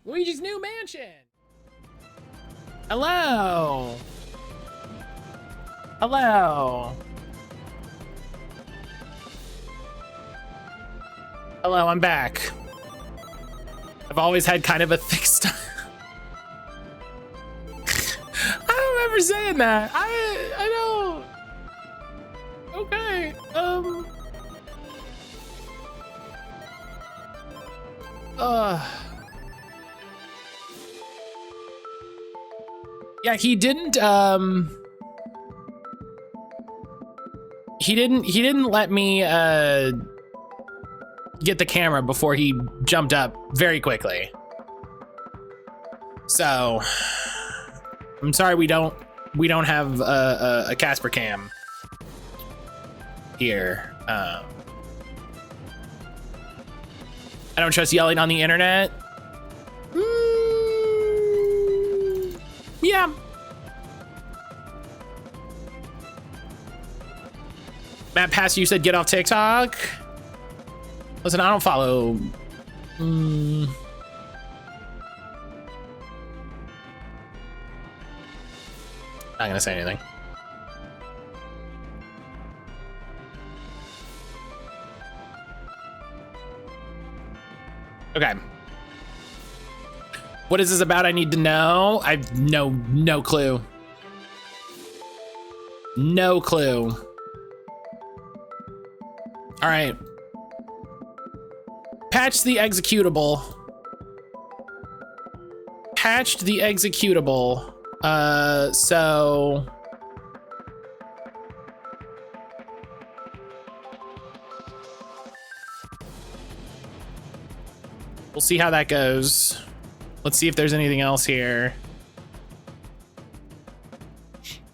Luigi's new mansion. Hello. Hello. Hello, I'm back. I've always had kind of a thick style. I don't remember saying that. I don't. Okay. Yeah, he didn't let me get the camera before he jumped up very quickly. So I'm sorry we don't have a Casper cam here. I don't trust yelling on the internet. Yeah. Matt Pass, you said get off TikTok. Listen, I don't follow. Not gonna say anything. Okay. What is this about? I need to know. I've no clue. No clue. All right. Patch the executable. Patched the executable. So we'll see how that goes. Let's see if there's anything else here.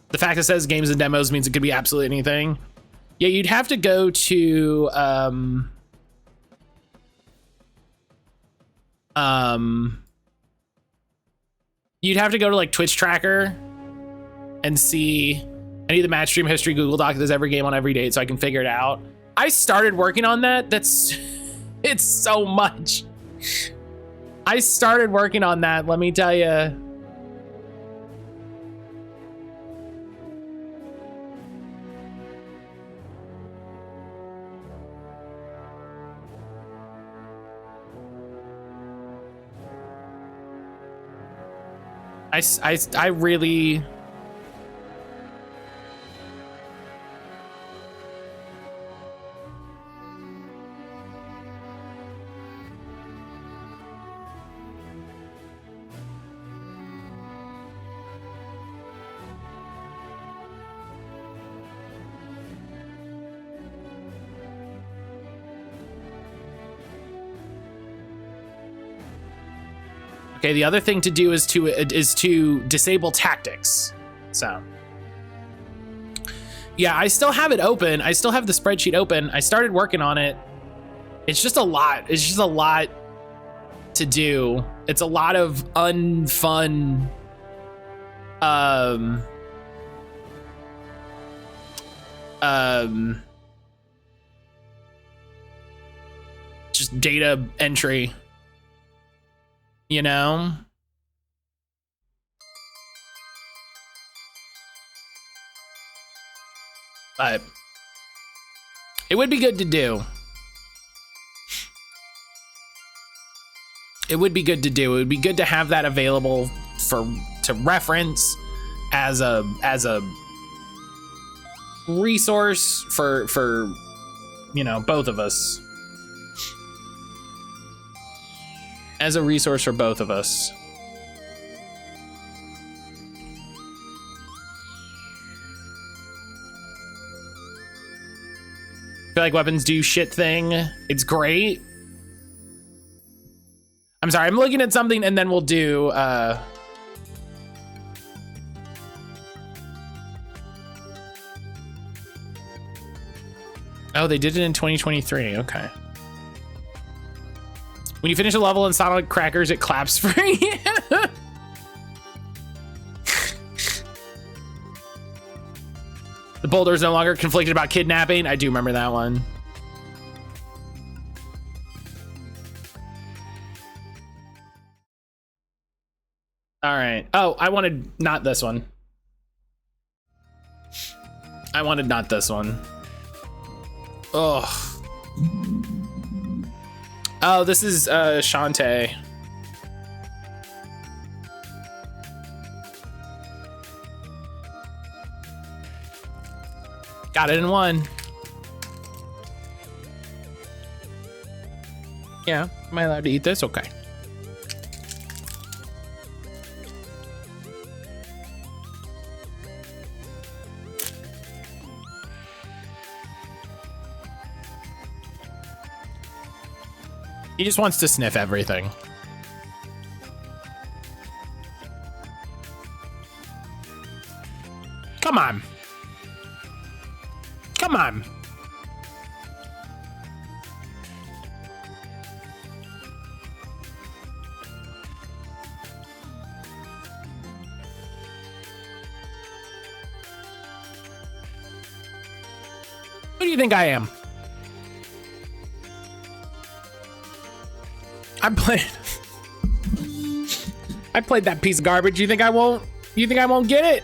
The fact that it says games and demos means it could be absolutely anything. Yeah, you'd have to go to you'd have to go to like Twitch tracker and see any of the match stream history, Google Doc, there's every game on every date, so I can figure it out. I started working on that. It's so much. I started working on that, let me tell you. I really. Okay, the other thing to do is to disable tactics. So, yeah, I still have it open. I still have the spreadsheet open. I started working on it. It's just a lot. It's just a lot to do. It's a lot of unfun. Just data entry. You know? But it would be good to do. It would be good to do. It would be good to have that available to reference as a resource for you know, both of us. As a resource for both of us. Feel like weapons do shit thing. It's great. I'm sorry, I'm looking at something and then we'll do oh, they did it in 2023. Okay. When you finish a level in Sonic Crackers, it claps for you. The boulder is no longer conflicted about kidnapping. I do remember that one. All right. Oh, I wanted not this one. I wanted not this one. Ugh. Oh, this is Shantae. Got it in one. Yeah, am I allowed to eat this? Okay. He just wants to sniff everything. Come on. Come on. Who do you think I am? I played that piece of garbage. You think I won't get it?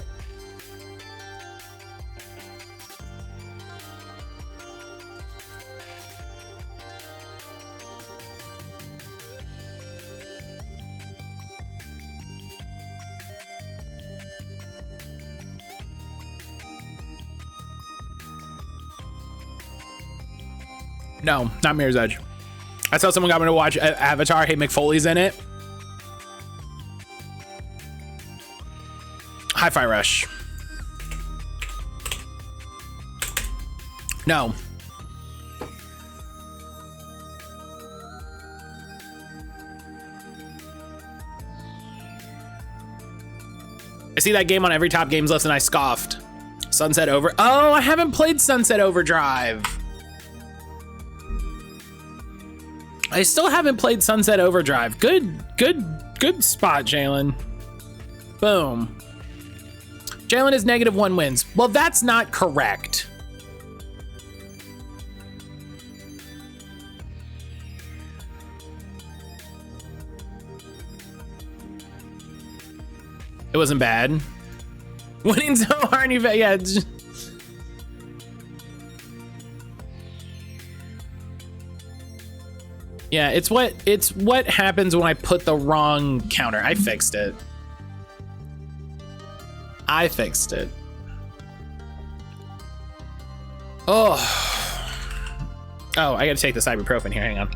No, not Mirror's Edge. I saw someone got me to watch Avatar. Hey, McFoley's in it. Hi-Fi Rush. No. I see that game on every top games list and I scoffed. Sunset Over. Oh, I haven't played Sunset Overdrive. I still haven't played Sunset Overdrive. Good spot, Jalen. Boom. Jalen is -1 wins. Well, that's not correct. It wasn't bad. Winning so hard, yeah. Yeah, it's what happens when I put the wrong counter. I fixed it. I fixed it. Oh, I gotta take the ibuprofen here. Hang on.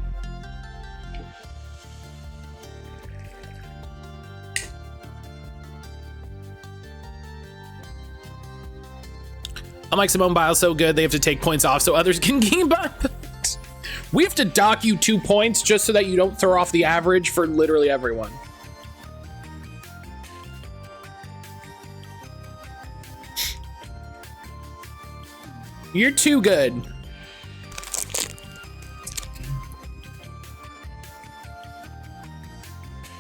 Unlike Simone Biles, so good they have to take points off so others can keep up. We have to dock you 2 points just so that you don't throw off the average for literally everyone. You're too good.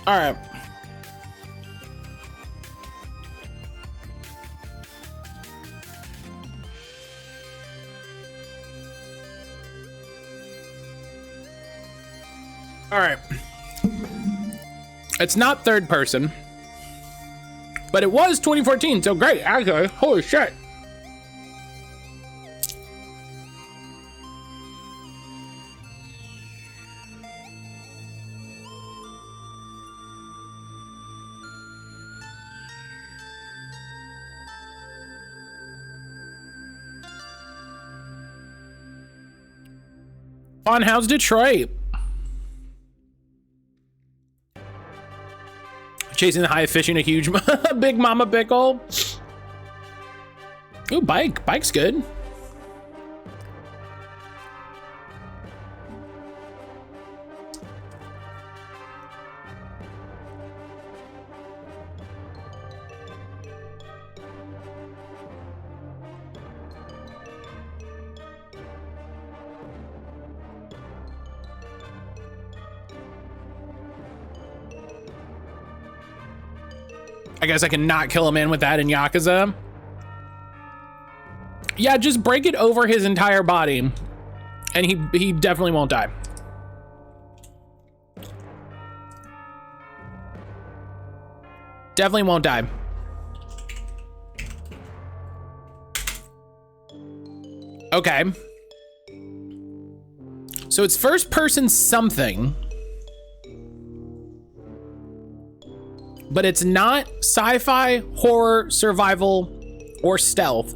All right. All right. It's not third person, but it was 2014, so great. Actually, holy shit. On how's Detroit? Chasing the high, fishing a huge big mama pickle. Ooh, bike's good. I guess I can not kill a man with that in Yakuza. Yeah, just break it over his entire body, and he definitely won't die. Definitely won't die. Okay. So it's first person something, but it's not sci-fi, horror, survival, or stealth.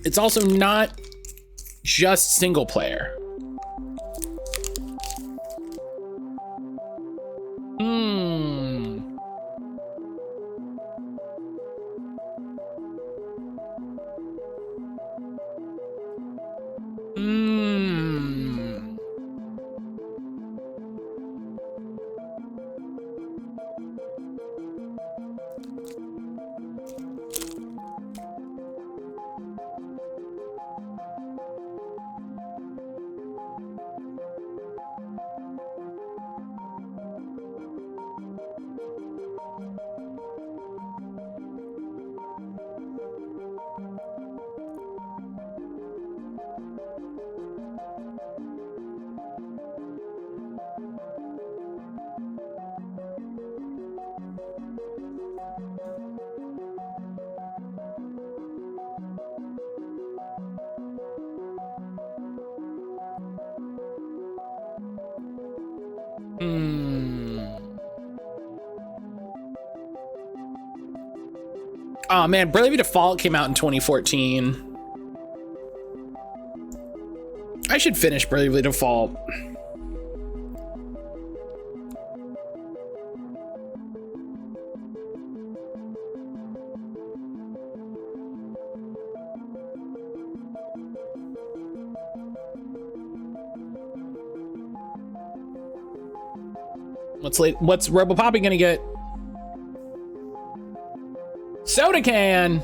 It's also not just single player. Oh man, Bravely Default came out in 2014. I should finish Bravely Default. What's Rebel Poppy gonna get? Soda can.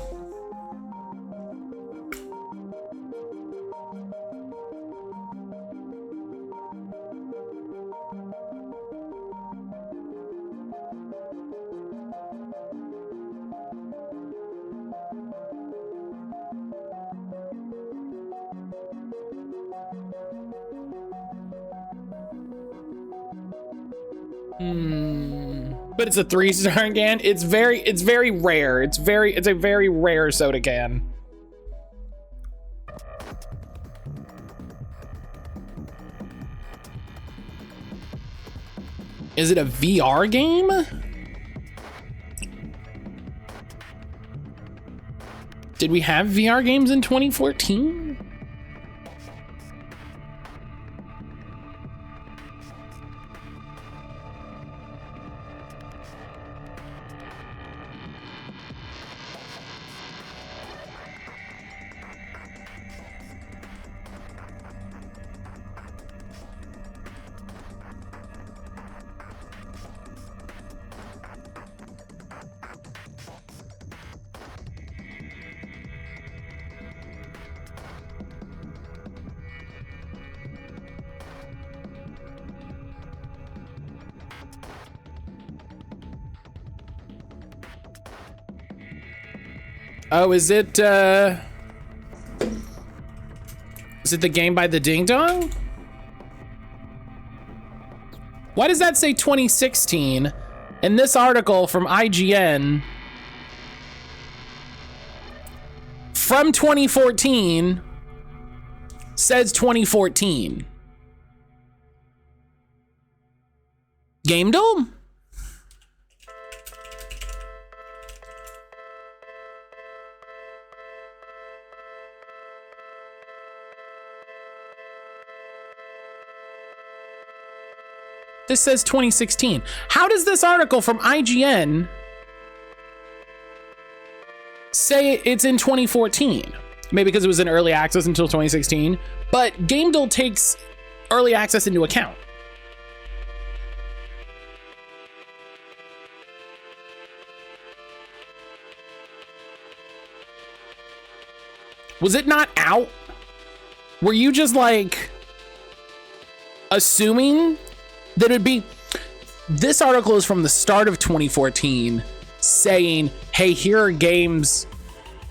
But it's a 3-star can. It's very rare. It's a very rare soda can. Is it a VR game? Did we have VR games in 2014? Oh, is it the game by the Ding Dong? Why does that say 2016? And this article from IGN from 2014 says 2014. Game Dome? This says 2016. How does this article from IGN say it's in 2014? Maybe because it was in early access until 2016, but GameDuel takes early access into account. Was it not out? Were you just like assuming that it'd be? This article is from the start of 2014 saying, hey, here are games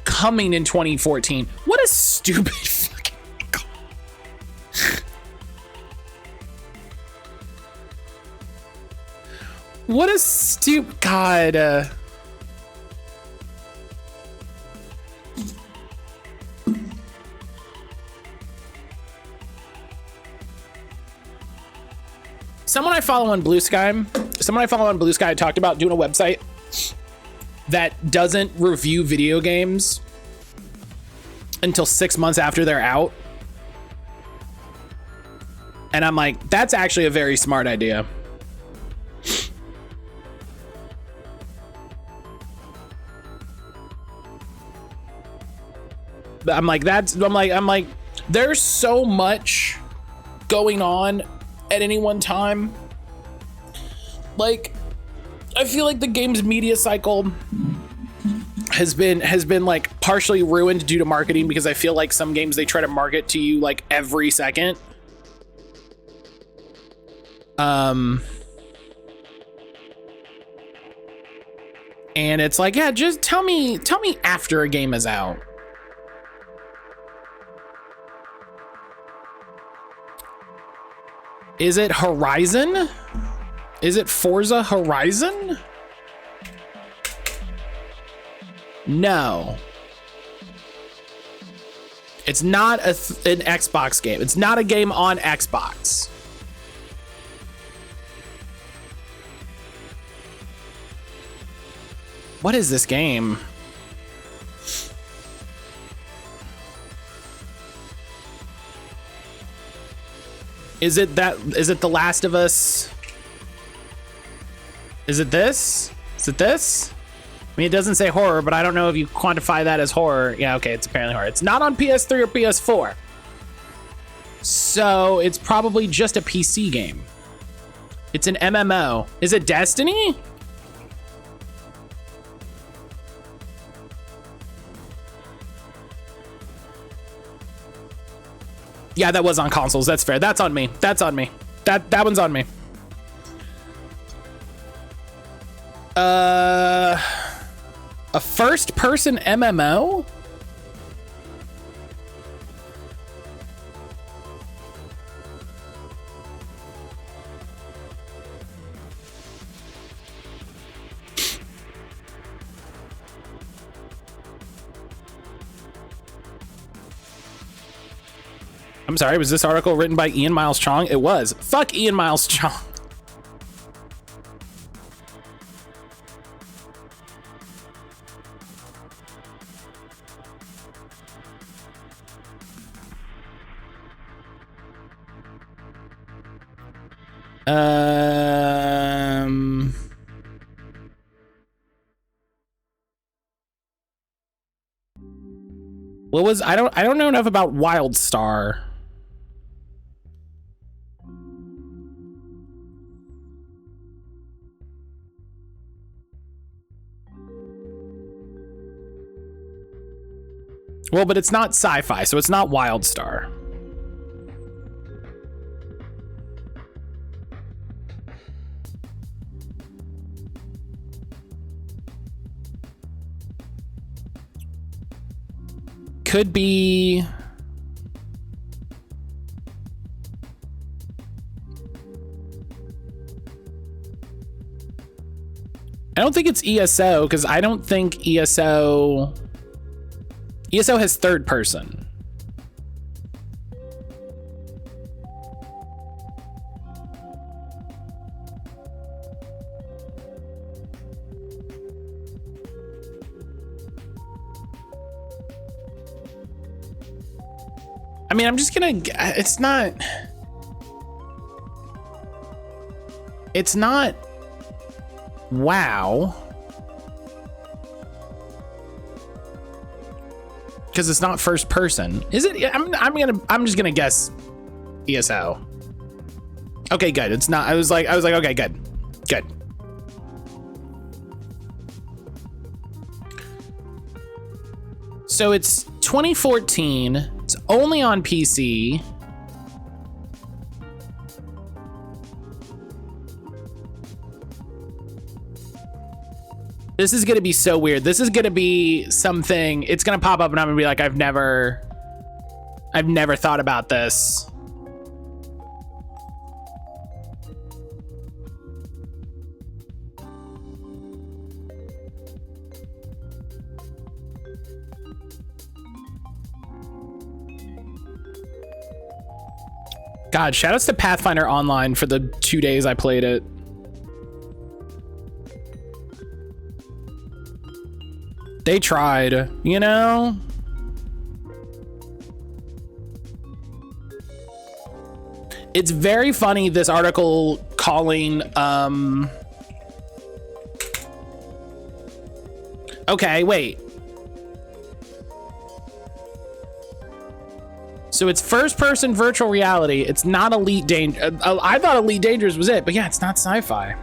coming in 2014. What a stupid fucking What a stupid God. Someone I follow on Blue Sky talked about doing a website that doesn't review video games until 6 months after they're out. And I'm like, that's actually a very smart idea. I'm like, there's so much going on at any one time. Like, I feel like the game's media cycle has been like partially ruined due to marketing, because I feel like some games they try to market to you like every second. And it's like, yeah, just tell me after a game is out. Is it Horizon? Is it Forza Horizon? No. It's not an Xbox game. It's not a game on Xbox. What is this game? Is it The Last of Us? Is it this? Is it this? I mean, it doesn't say horror, but I don't know if you quantify that as horror. Yeah, okay, it's apparently horror. It's not on PS3 or PS4. So it's probably just a PC game. It's an MMO. Is it Destiny? Yeah, that was on consoles. That's fair. That's on me. That's on me. That one's on me. A first-person MMO? I'm sorry, was this article written by Ian Miles Chong? It was. Fuck Ian Miles Chong. What was, I don't know enough about WildStar. Well, but it's not sci-fi, so it's not WildStar. Could be... I don't think it's ESO, because I don't think ESO has third person. I mean, I'm just gonna, it's not WoW. Because it's not first person. Is it? I'm just gonna guess ESO. Okay, good. It's not. I was like, okay, good. So it's 2014. It's only on PC. This is gonna be so weird. This is gonna be something, it's gonna pop up and I'm gonna be like, I've never thought about this. God, shoutouts to Pathfinder Online for the 2 days I played it. They tried, you know? It's very funny, this article calling, okay, wait. So it's first-person virtual reality. It's not Elite Danger. I thought Elite Dangerous was it, but yeah, it's not sci-fi.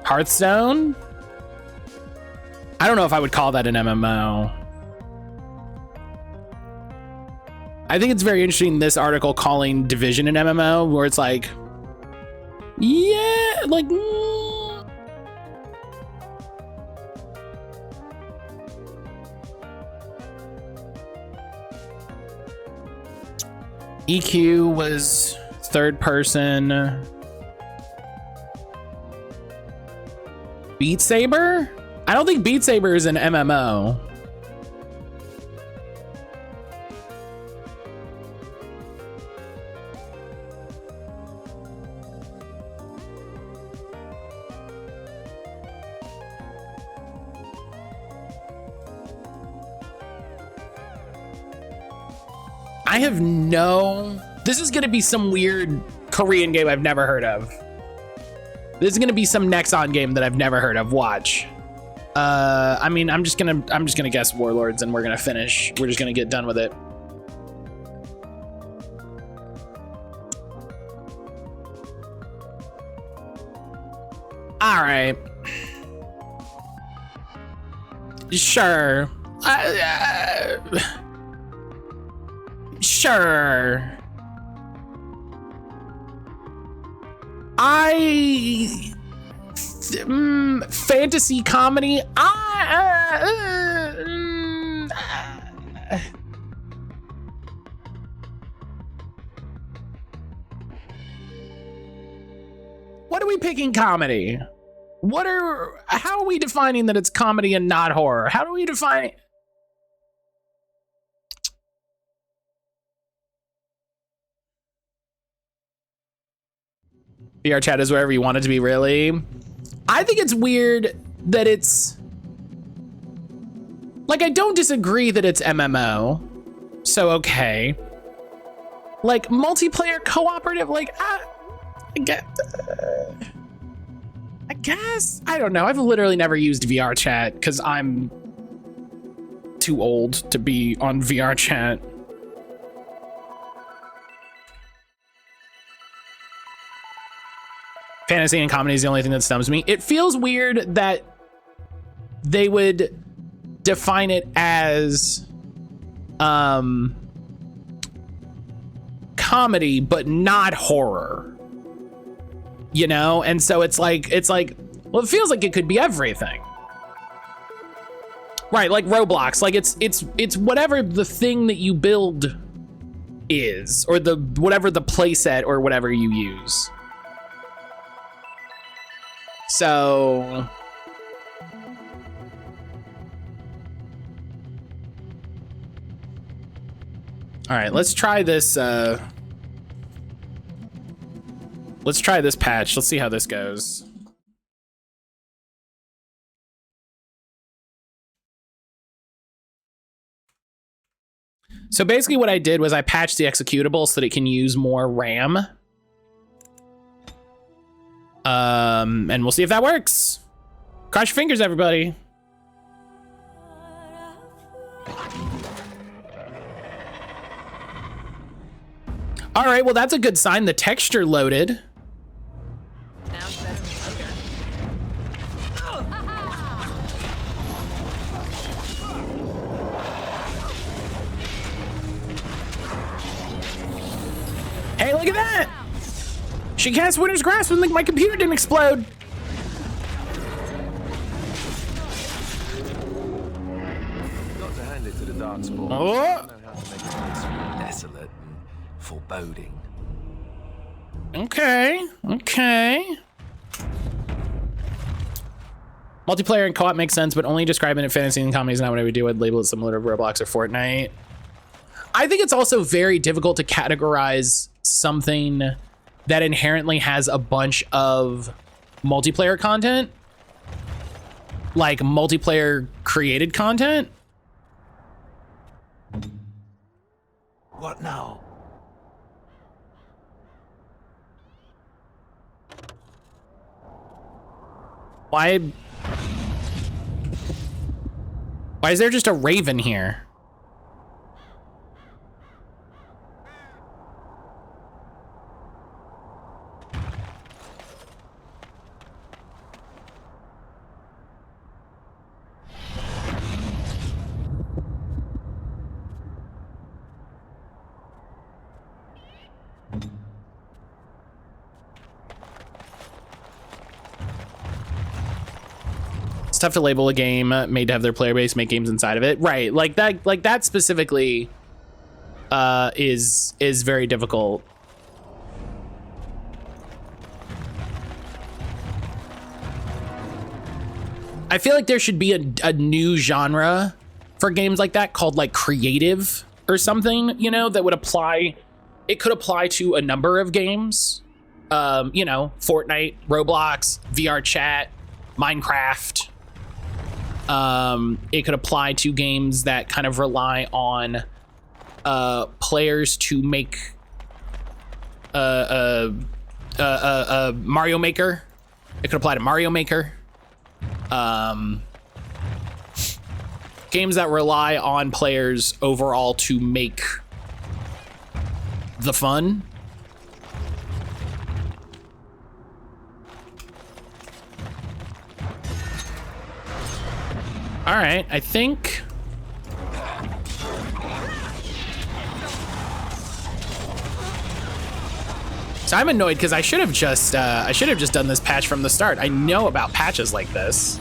Hearthstone? I don't know if I would call that an MMO. I think it's very interesting, this article calling Division an MMO, where it's like, yeah, like, EQ was third person. Beat Saber? I don't think Beat Saber is an MMO. I have no... This is gonna be some weird Korean game I've never heard of. This is gonna be some Nexon game that I've never heard of. Watch. I mean, I'm just gonna guess Warlords, and we're gonna finish. We're just gonna get done with it. All right. Sure. Sure. Fantasy comedy. What are we picking comedy? How are we defining that it's comedy and not horror? How do we define it? VR chat is wherever you want it to be, really. I think it's weird that it's... Like, I don't disagree that it's MMO. So, okay. Like, multiplayer cooperative, like, I guess. I don't know. I've literally never used VR chat because I'm too old to be on VR chat. Fantasy and comedy is the only thing that stumps me. It feels weird that they would define it as comedy, but not horror. You know? And so it's like, well, it feels like it could be everything. Right, like Roblox. Like it's whatever the thing that you build is, or whatever the playset or whatever you use. So all right, let's try this patch. Let's see how this goes. So basically what I did was I patched the executable so that it can use more RAM. And we'll see if that works. Cross your fingers, everybody. All right, well, that's a good sign. The texture loaded. Hey, look at that. She cast Winter's Grasp and my computer didn't explode. Got to hand it to the Darkspawn. Oh. I know how to make it desolate and foreboding. Okay. Multiplayer and co-op makes sense, but only describing it fantasy and comedy is not what I would do. I'd label it similar to Roblox or Fortnite. I think it's also very difficult to categorize something that inherently has a bunch of multiplayer content, like multiplayer created content. What now? Why is there just a raven here? It's tough to label a game made to have their player base make games inside of it, right? Like that specifically is very difficult. I feel like there should be a new genre for games like that called like creative or something, you know, that would apply. It could apply to a number of games, you know, Fortnite, Roblox, VR chat, Minecraft. It could apply to games that kind of rely on players to make Mario Maker. It could apply to Mario Maker. Games that rely on players overall to make the fun. All right, I think. So I'm annoyed because I should have just done this patch from the start. I know about patches like this.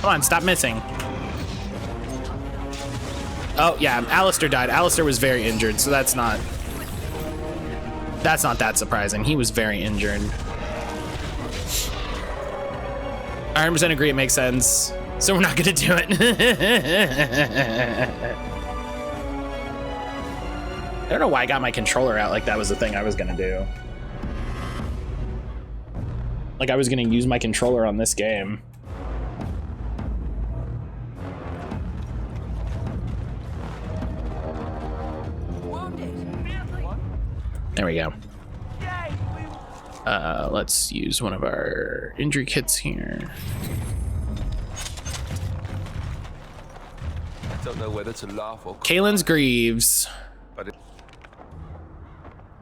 Come on, stop missing. Oh, yeah, Alistair died. Alistair was very injured, so that's not that surprising. He was very injured. I 100% agree, it makes sense. So we're not gonna do it. I don't know why I got my controller out like that was the thing I was gonna do. Like I was gonna use my controller on this game. There we go. Let's use one of our injury kits here. I don't know whether to laugh or Kalen's Greaves. But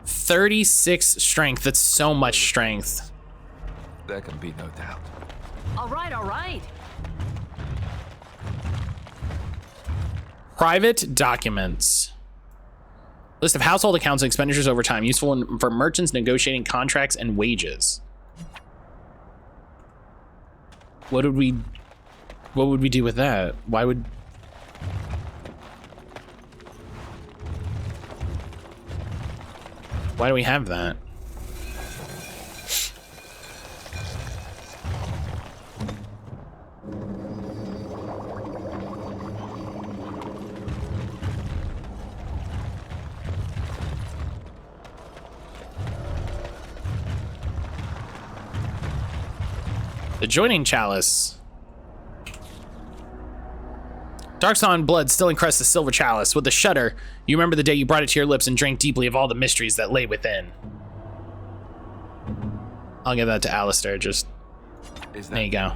36 strength. That's so much strength. there can be no doubt. All right, all right. Private documents. List of household accounts and expenditures over time, useful for merchants negotiating contracts and wages. What would we do with that? Why do we have that? The joining chalice. Darksawn blood still encrusts the silver chalice. With a shudder, you remember the day you brought it to your lips and drank deeply of all the mysteries that lay within. I'll give that to Alistair. Just there you go.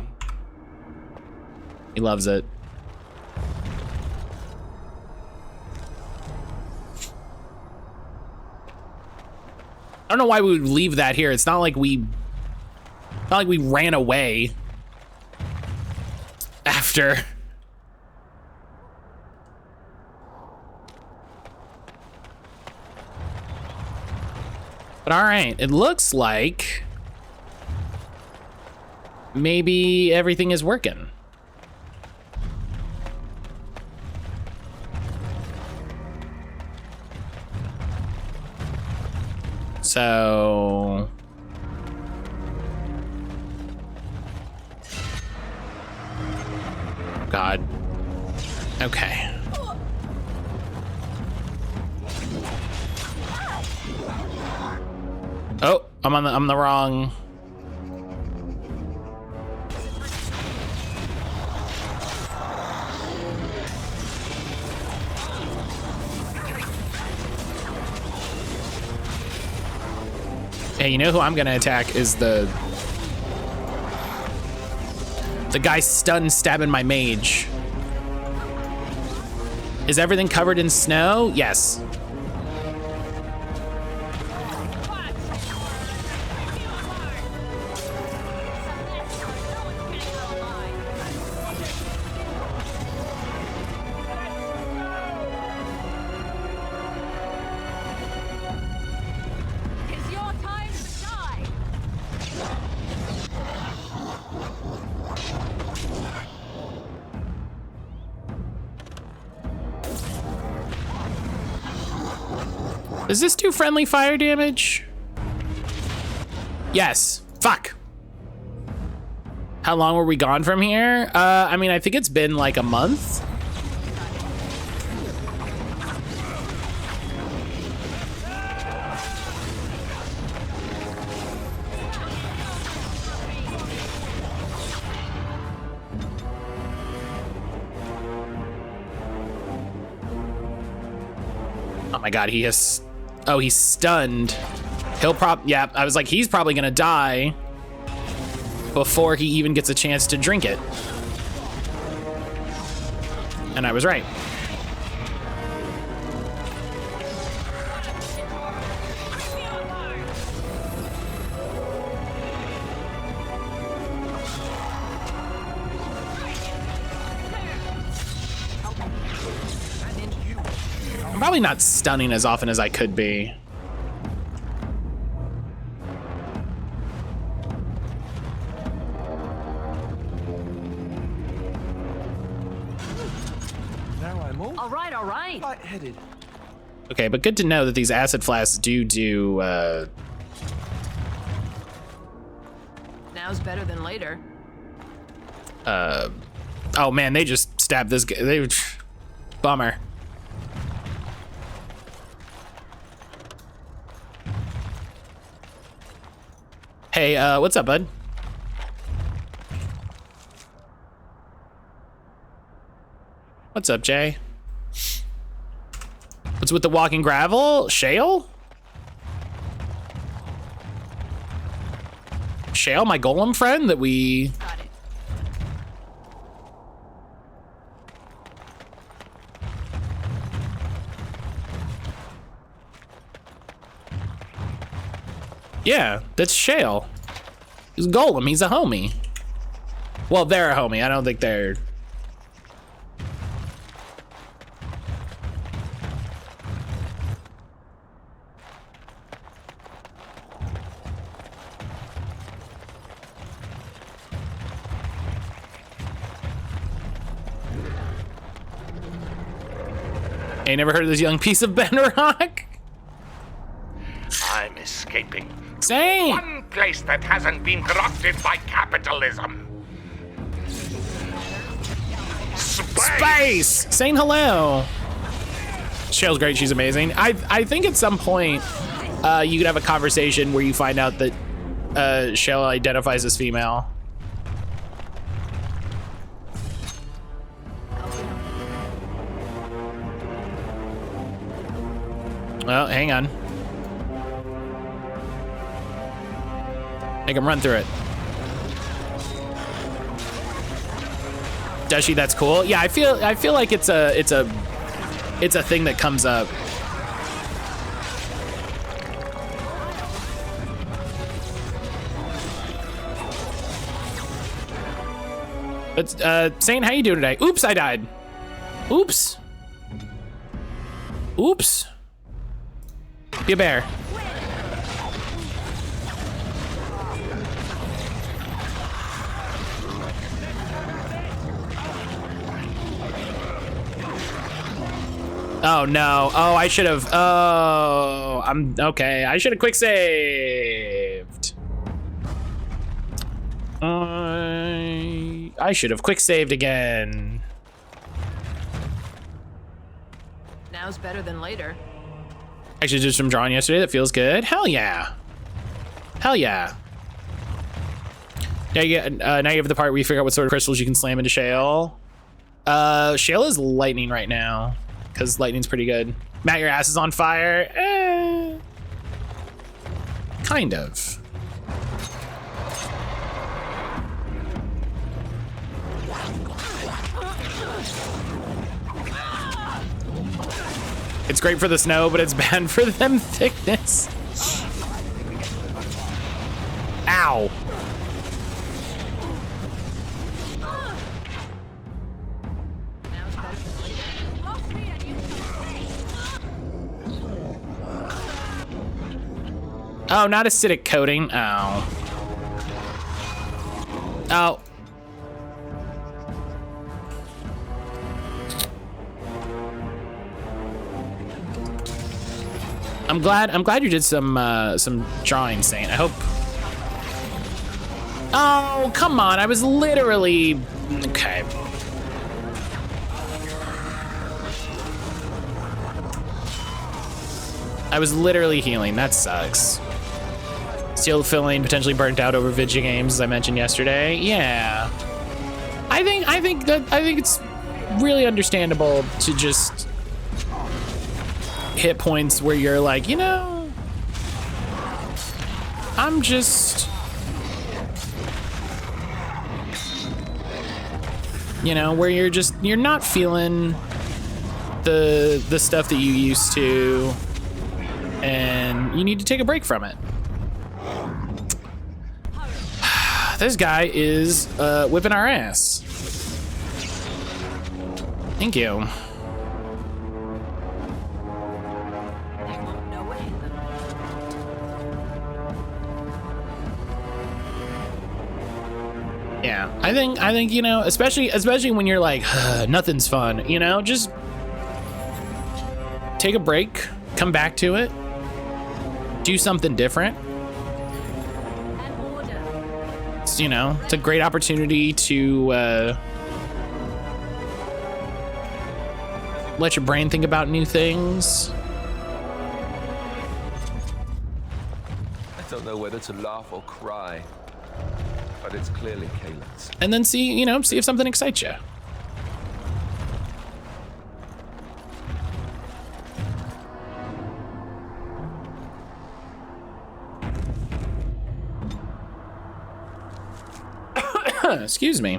He loves it. I don't know why we would leave that here. It's not like we ran away after. But all right, it looks like maybe everything is working. So God. Okay. Oh, I'm the wrong. Hey, you know who I'm gonna attack is the guy stun stabbing my mage. Is everything covered in snow? Yes. It's your time to die. Does this do friendly fire damage? Yes. Fuck. How long were we gone from here? I mean, I think it's been like a month. Oh my God, he has, oh, he's stunned. He'll yeah, I was like, he's probably gonna die before he even gets a chance to drink it. And I was right. I'm probably not stunning as often as I could be. Now I'm All right. light-headed. Okay, but good to know that these acid flasks do Now's better than later. oh man, they just stabbed this guy. They, bummer. Hey, what's up, bud? What's up, Jay? What's with the walking gravel? Shale? Shale, my golem friend that we... Got it. Yeah, that's Shale. He's a golem, he's a homie. Well, they're a homie, I don't think they're... Ain't never heard of this young piece of bedrock? I'm escaping. Same. One place that hasn't been corrupted by capitalism. Space! Saying hello. Shale's great, she's amazing. I think at some point you could have a conversation where you find out that Shale identifies as female. Well, hang on. Make him run through it. Does she? That's cool. Yeah, I feel like it's a thing that comes up. But Saint, how you doing today? Oops, I died. Oops. Oops. Be a bear. Oh no. Oh, I should have. Oh, I'm okay. I should have quick saved. I should have quick saved again. Now's better than later. Actually did some drawing yesterday. That feels good. Hell yeah. Hell yeah. Now you have the part where you figure out what sort of crystals you can slam into shale. Shale is lightning right now because lightning's pretty good. Matt, your ass is on fire. Kind of. It's great for the snow, but it's bad for them thickness. Ow. Oh, not acidic coating. Oh. Oh. I'm glad you did some drawing, Saint. I hope. Oh, come on. I was literally okay. I was literally healing. That sucks. Steel filling potentially burnt out over video games, as I mentioned yesterday. Yeah. I think it's really understandable to just hit points where you're like, you know, I'm just, you know, where you're not feeling the stuff that you used to, and you need to take a break from it. This guy is whipping our ass. Thank you. Yeah, I think you know, especially when you're like nothing's fun, you know, just take a break, come back to it, do something different. It's, you know, it's a great opportunity to let your brain think about new things. I don't know whether to laugh or cry. But it's clearly Kayla's. And then see if something excites you. Excuse me.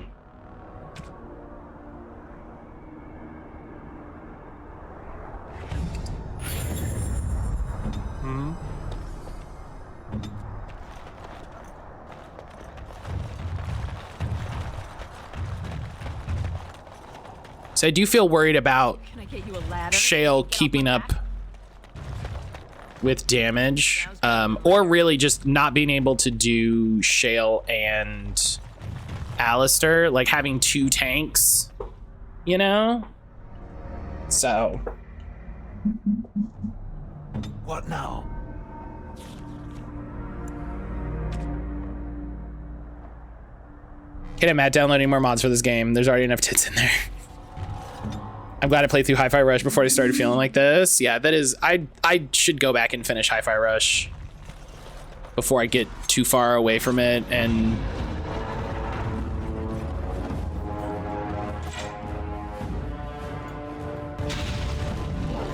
So I do feel worried about Shale keeping up with damage, or really just not being able to do Shale and Alistair, like having two tanks, you know? So. What now? Okay, Matt, downloading more mods for this game. There's already enough tits in there. I'm glad I played through Hi-Fi Rush before I started feeling like this. Yeah, that is, I should go back and finish Hi-Fi Rush before I get too far away from it and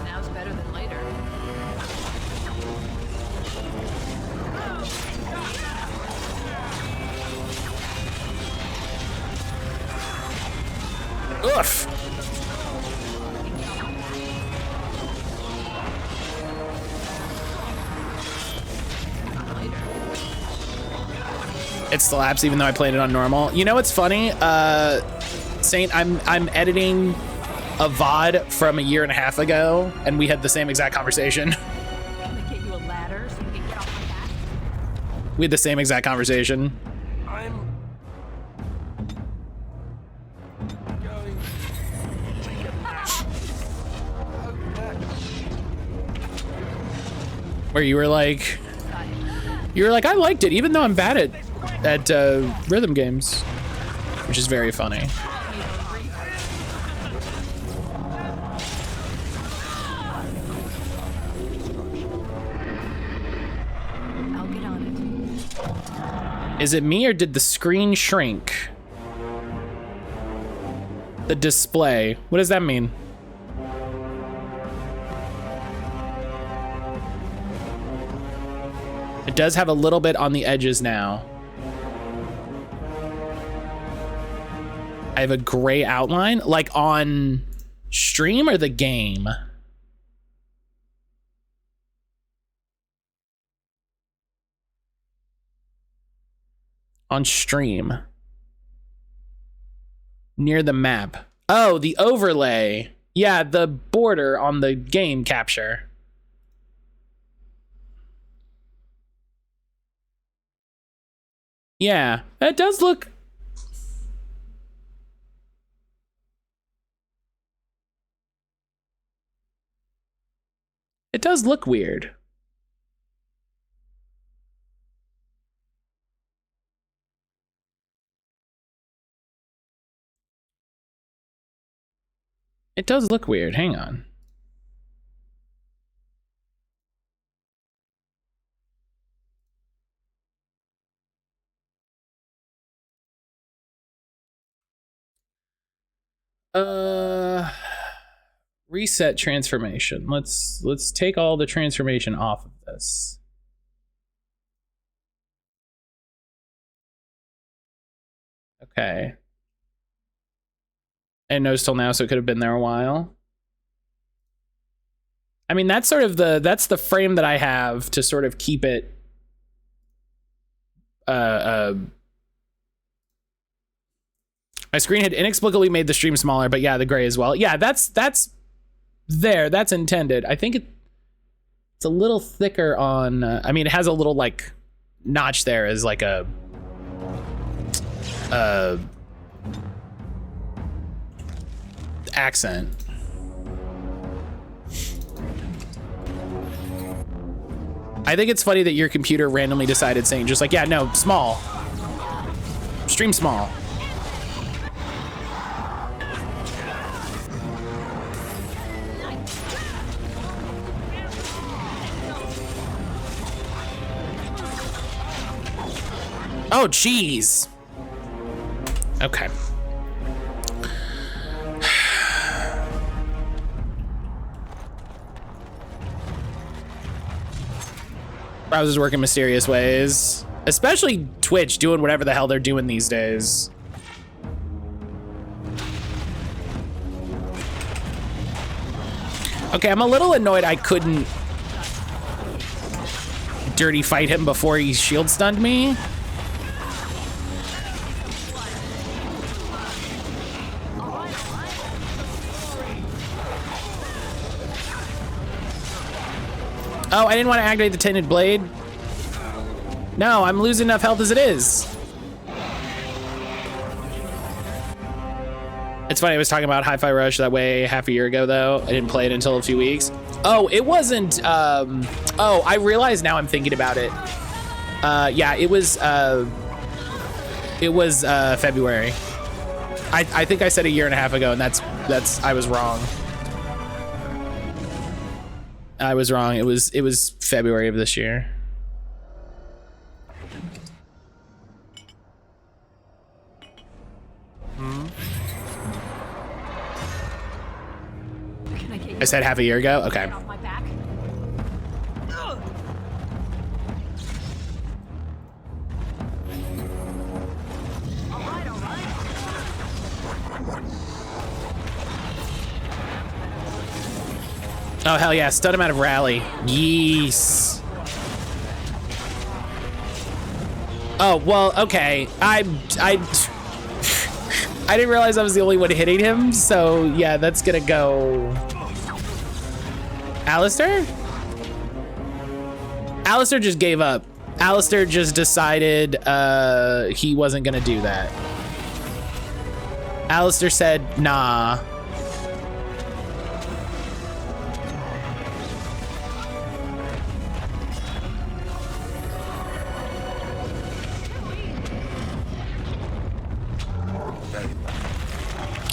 Now's better than later. oof. It slaps even though I played it on normal. You know what's funny? Saint, I'm editing a VOD from a year and a half ago, and we had the same exact conversation. Can I get you a ladder so you can get off my back? We had the same exact conversation. I'm going to take a nap. Where you were like, I liked it, even though I'm bad at rhythm games, which is very funny. I'll get on it. Is it me or did the screen shrink? The display. What does that mean? It does have a little bit on the edges now. I have a gray outline, like on stream or the game? On stream. Near the map. Oh, the overlay. Yeah, the border on the game capture. Yeah, it does look... It does look weird. It does look weird. Hang on. Reset transformation. Let's take all the transformation off of this. Okay. I didn't notice till now, so it could have been there a while. I mean, that's sort of that's the frame that I have to sort of keep it my screen had inexplicably made the stream smaller, but yeah, the gray as well. Yeah, that's there. That's intended. I think it's a little thicker on. I mean, it has a little like notch there as like a accent. I think it's funny that your computer randomly decided saying just like, yeah, no, small. Stream small. Oh, jeez. Okay. Browsers work in mysterious ways, especially Twitch doing whatever the hell they're doing these days. Okay, I'm a little annoyed I couldn't dirty fight him before he shield stunned me. Oh, I didn't want to activate the tinted blade. No, I'm losing enough health as it is. It's funny, I was talking about Hi-Fi Rush that way half a year ago, though. I didn't play it until a few weeks. Oh, it wasn't, oh, I realize now I'm thinking about it. Yeah, it was February. I think I said a year and a half ago, and that's, I was wrong. I was wrong. It was February of this year. I said half a year ago? Okay. Oh, hell yeah. Stun him out of rally. Yes. Oh, well, okay. I didn't realize I was the only one hitting him, so yeah, that's gonna go. Alistair? Alistair just gave up. Alistair just decided he wasn't gonna do that. Alistair said, nah.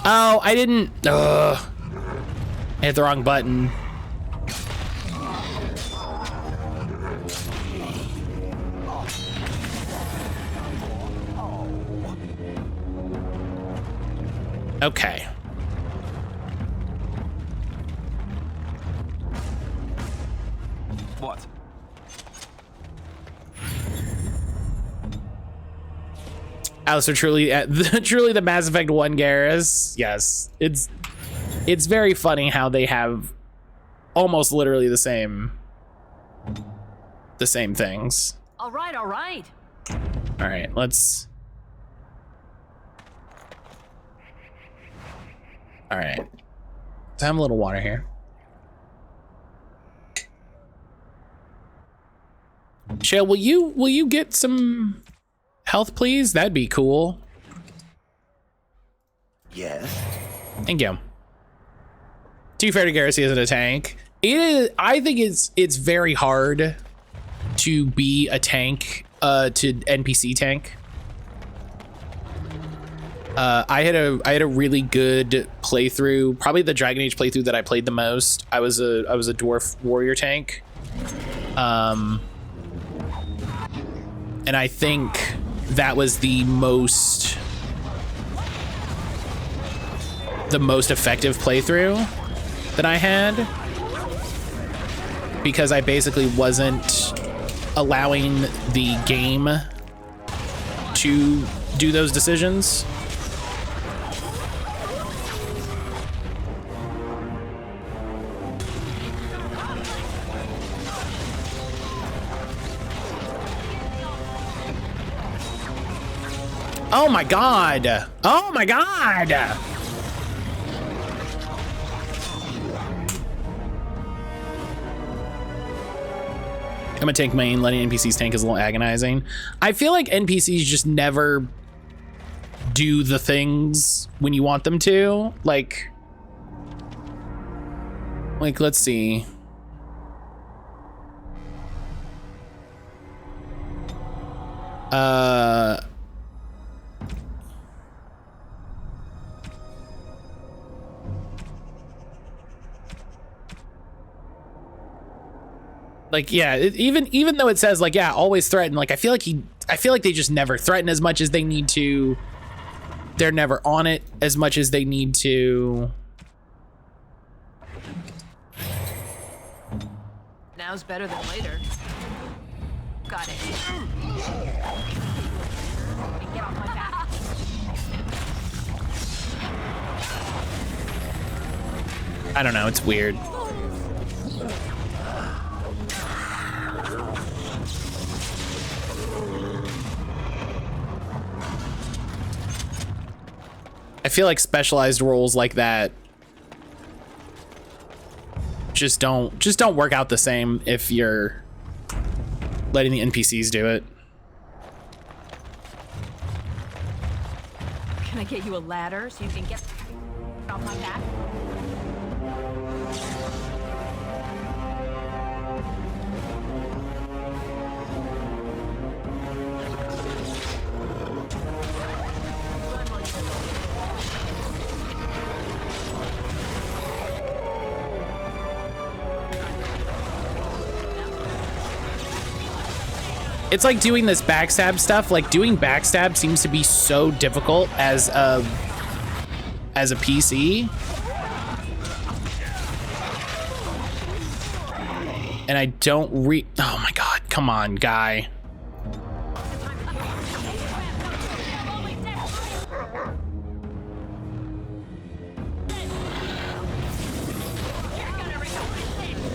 Oh, I didn't. Ugh. I hit the wrong button. Okay. What? Alistair, truly the Mass Effect 1 Garrus. Yes, it's very funny how they have almost literally the same things. All right, all right. All right, let's. All right, let's have a little water here. Shale, will you get some health, please? That'd be cool. Yes. Thank you. To be fair to Garrus, he isn't a tank. It is. I think it's very hard to be a tank, to NPC tank. I had a really good playthrough, probably the Dragon Age playthrough that I played the most. I was a dwarf warrior tank, and I think that was the most effective playthrough that I had, because I basically wasn't allowing the game to do those decisions. Oh my god! Oh my god! I'm a tank main. Letting NPCs tank is a little agonizing. I feel like NPCs just never do the things when you want them to. Like let's see. Like, yeah, even though it says like, yeah, always threaten, like I feel like they just never threaten as much as they need to. They're never on it as much as they need to. Now's better than later. Got it. Get off my back. I don't know, it's weird. I feel like specialized roles like that just don't work out the same if you're letting the NPCs do it. Can I get you a ladder so you can get off my back? It's like doing this backstab stuff. Like doing backstab seems to be so difficult as a PC. And I don't oh my god, come on, guy.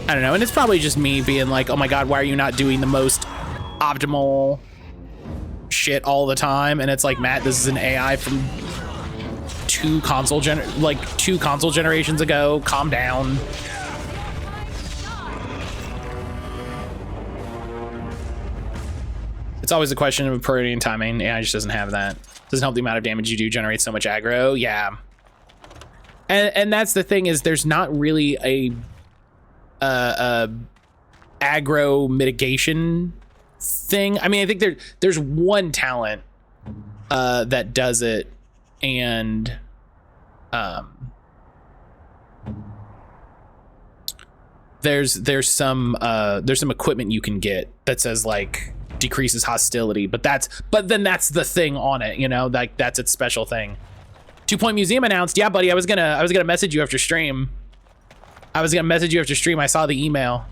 I don't know, and it's probably just me being like, oh my god, why are you not doing the most optimal shit all the time? And it's like, Matt, this is an AI from two console generations ago. Calm down. It's always a question of priority and timing. AI just doesn't have that. Doesn't help the amount of damage you do generate so much aggro. Yeah. And that's the thing, is there's not really a aggro mitigation thing. I mean, I think there's one talent that does it, and there's some equipment you can get that says like decreases hostility, but then that's the thing on it, you know, like that's its special thing. 2 Point Museum announced. Yeah, buddy, I was gonna message you after stream. I saw the email.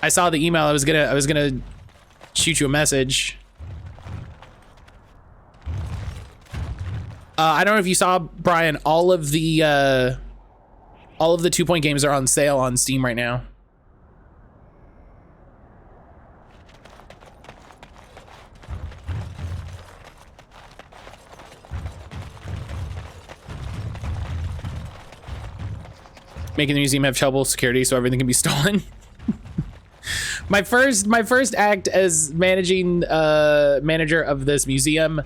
I was gonna shoot you a message. I don't know if you saw, Brian, all of the 2 Point games are on sale on Steam right now. Making the museum have trouble security so everything can be stolen. My first act as manager of this museum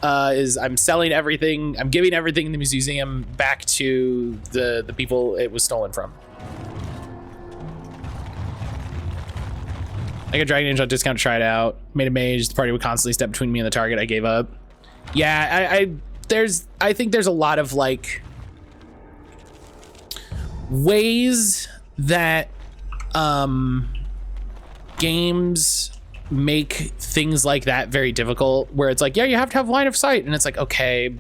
is I'm selling everything. I'm giving everything in the museum back to the people it was stolen from. I got Dragon Ninja discount to try it out. Made a mage. The party would constantly step between me and the target. I gave up. Yeah, I think there's a lot of like ways that games make things like that very difficult, where it's like, yeah, you have to have line of sight, and it's like, okay,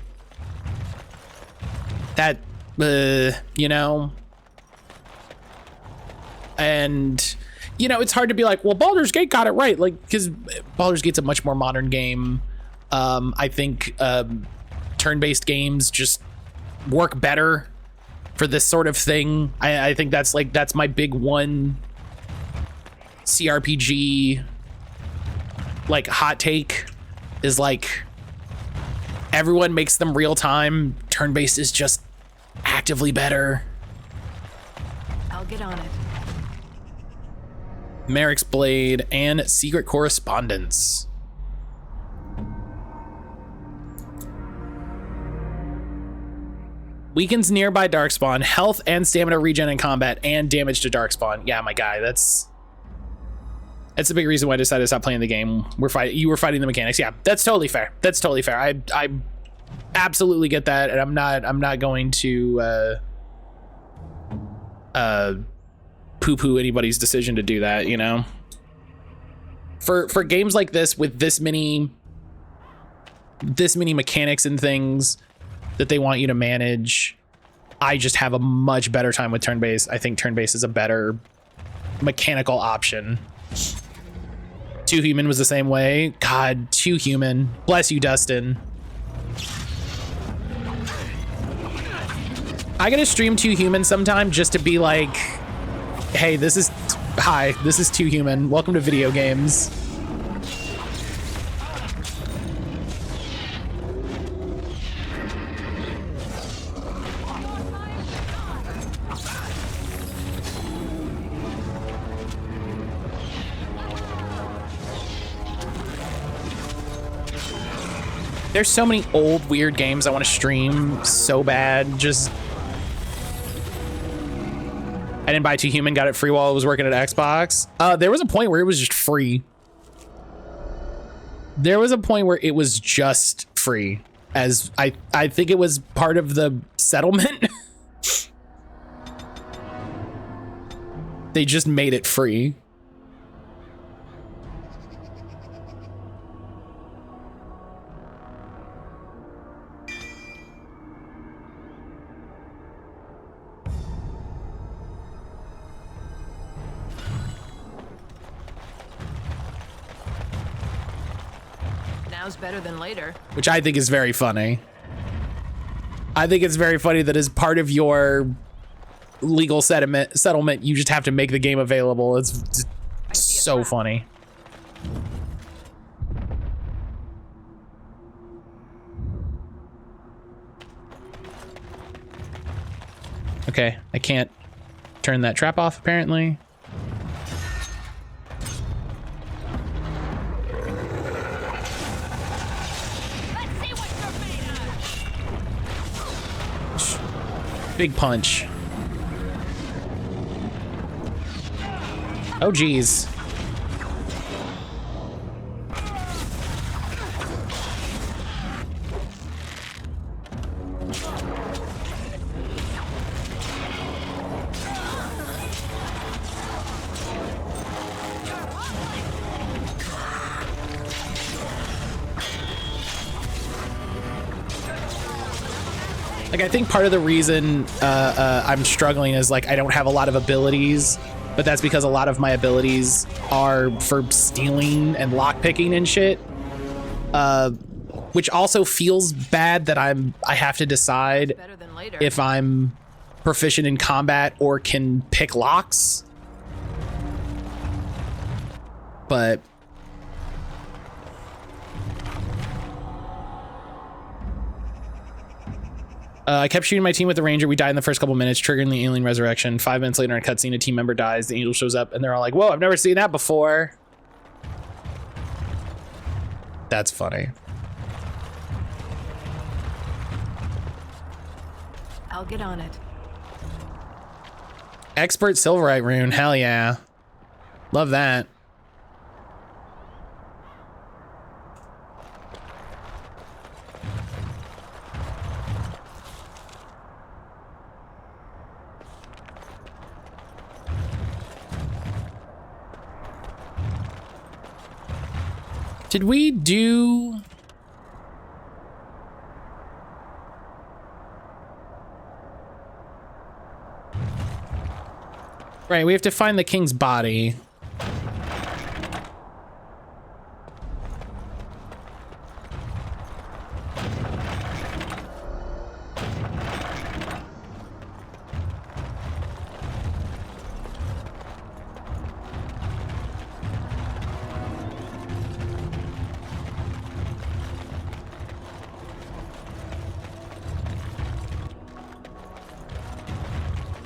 that you know, and you know, it's hard to be like, well, Baldur's Gate got it right, like, because Baldur's Gate's a much more modern game. I think turn-based games just work better for this sort of thing. I think that's my big one CRPG like hot take, is like everyone makes them real time. Turn-based is just actively better. I'll get on it. Merrick's Blade and Secret Correspondence. Weakens nearby Darkspawn, health and stamina regen in combat, and damage to Darkspawn. Yeah, my guy, that's a big reason why I decided to stop playing the game. You were fighting the mechanics. Yeah, that's totally fair. That's totally fair. I absolutely get that, and I'm not going to poo-poo anybody's decision to do that, you know? For games like this with this many mechanics and things that they want you to manage, I just have a much better time with turn-based. I think turn-based is a better mechanical option. 2 Human was the same way. God, 2 Human. Bless you, Dustin. I gotta stream 2 Human sometime just to be like, hey, this is 2 Human. Welcome to video games. There's so many old weird games I want to stream so bad. Just I didn't buy 2 Human, got it free while I was working at Xbox. There was a point where it was just free. As I think it was part of the settlement. They just made it free. Now's better than later. Which I think is very funny. I think it's very funny that as part of your legal settlement, you just have to make the game available. It's so funny. Okay, I can't turn that trap off apparently. Big punch. Oh geez. Like, I think part of the reason I'm struggling is like I don't have a lot of abilities, but that's because a lot of my abilities are for stealing and lockpicking and shit. Which also feels bad that I have to decide Better than later. if I'm proficient in combat or can pick locks. But I kept shooting my team with the ranger. We died in the first couple minutes, triggering the alien resurrection. 5 minutes later in a cutscene, a team member dies. The angel shows up and they're all like, whoa, I've never seen that before. That's funny. I'll get on it. Expert Silverite rune. Hell yeah. Love that. Did we do... Right, we have to find the king's body.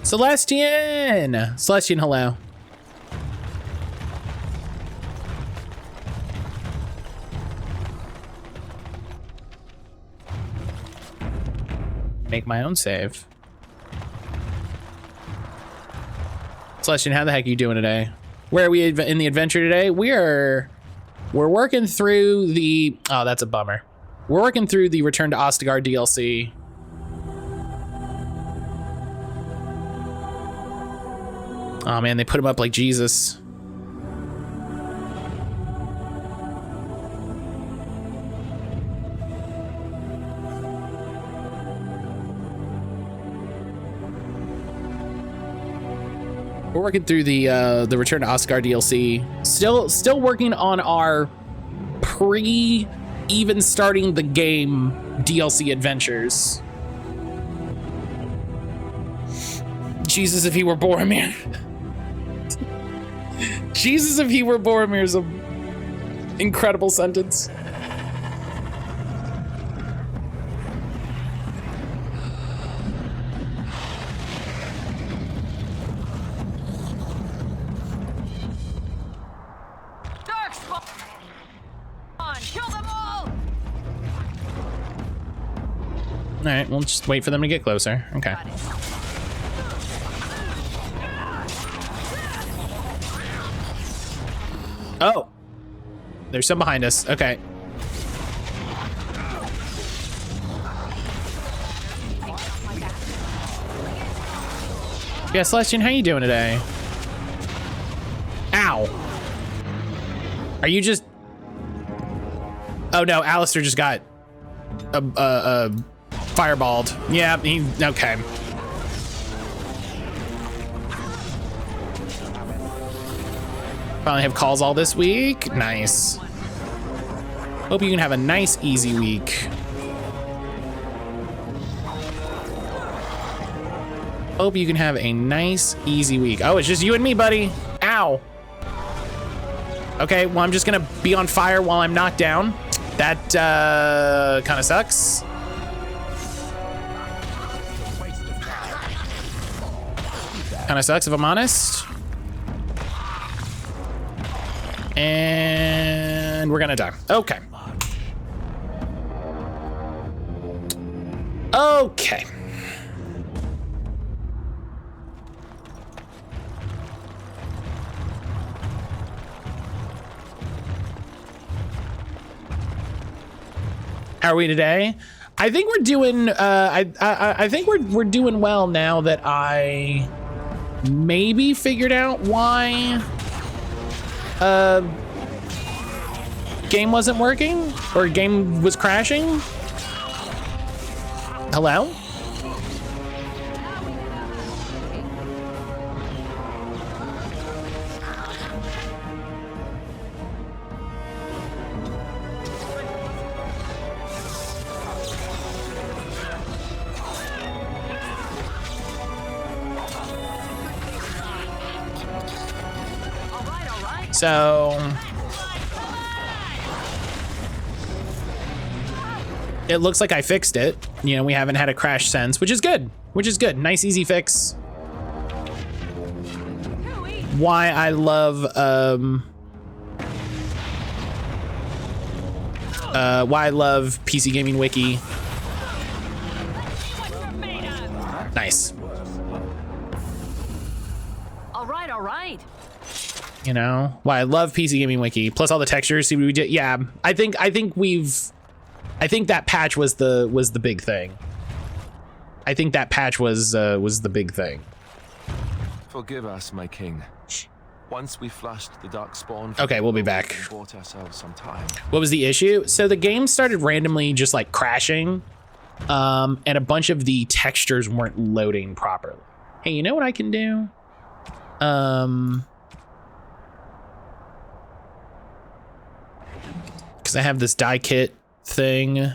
Celestian! Celestian, hello. Make my own save. Celestian, how the heck are you doing today? Where are we in the adventure today? We're working through the... Oh, that's a bummer. We're working through the Return to Ostagar DLC. Oh man, they put him up like Jesus. We're working through the Return to Ostagar DLC. Still working on our even starting the game DLC adventures. Jesus, if he were Boromir. Jesus, if he were Boromir is an incredible sentence. Darkspawn! Kill them all! All right, we'll just wait for them to get closer. Okay. Oh, there's some behind us. Okay. Yeah, Celestian, how you doing today? Ow. Are you just... Oh no, Alistair just got fireballed. Yeah, he... Okay. Finally have calls all this week. Nice. Hope you can have a nice, easy week. Hope you can have a nice, easy week. Oh, it's just you and me, buddy. Ow. Okay, well, I'm just gonna be on fire while I'm knocked down. That kind of sucks. Kind of sucks if I'm honest. And we're gonna die. Okay. Okay. How are we today? I think we're doing I think we're doing well now that I maybe figured out why game wasn't working or game was crashing. Hello? So it looks like I fixed it. You know, we haven't had a crash since, which is good. Nice, easy fix. Why I love PC Gaming Wiki. Nice. All right. You know, why I love PC Gaming Wiki. Plus all the textures. See what we did. Yeah, I think that patch was the big thing. I think that patch was the big thing. Forgive us, my king. Once we flushed the dark spawn. Okay, we'll be back. We bought ourselves some time. What was the issue? So the game started randomly just like crashing, and a bunch of the textures weren't loading properly. Hey, you know what I can do? Because I have this die kit thing.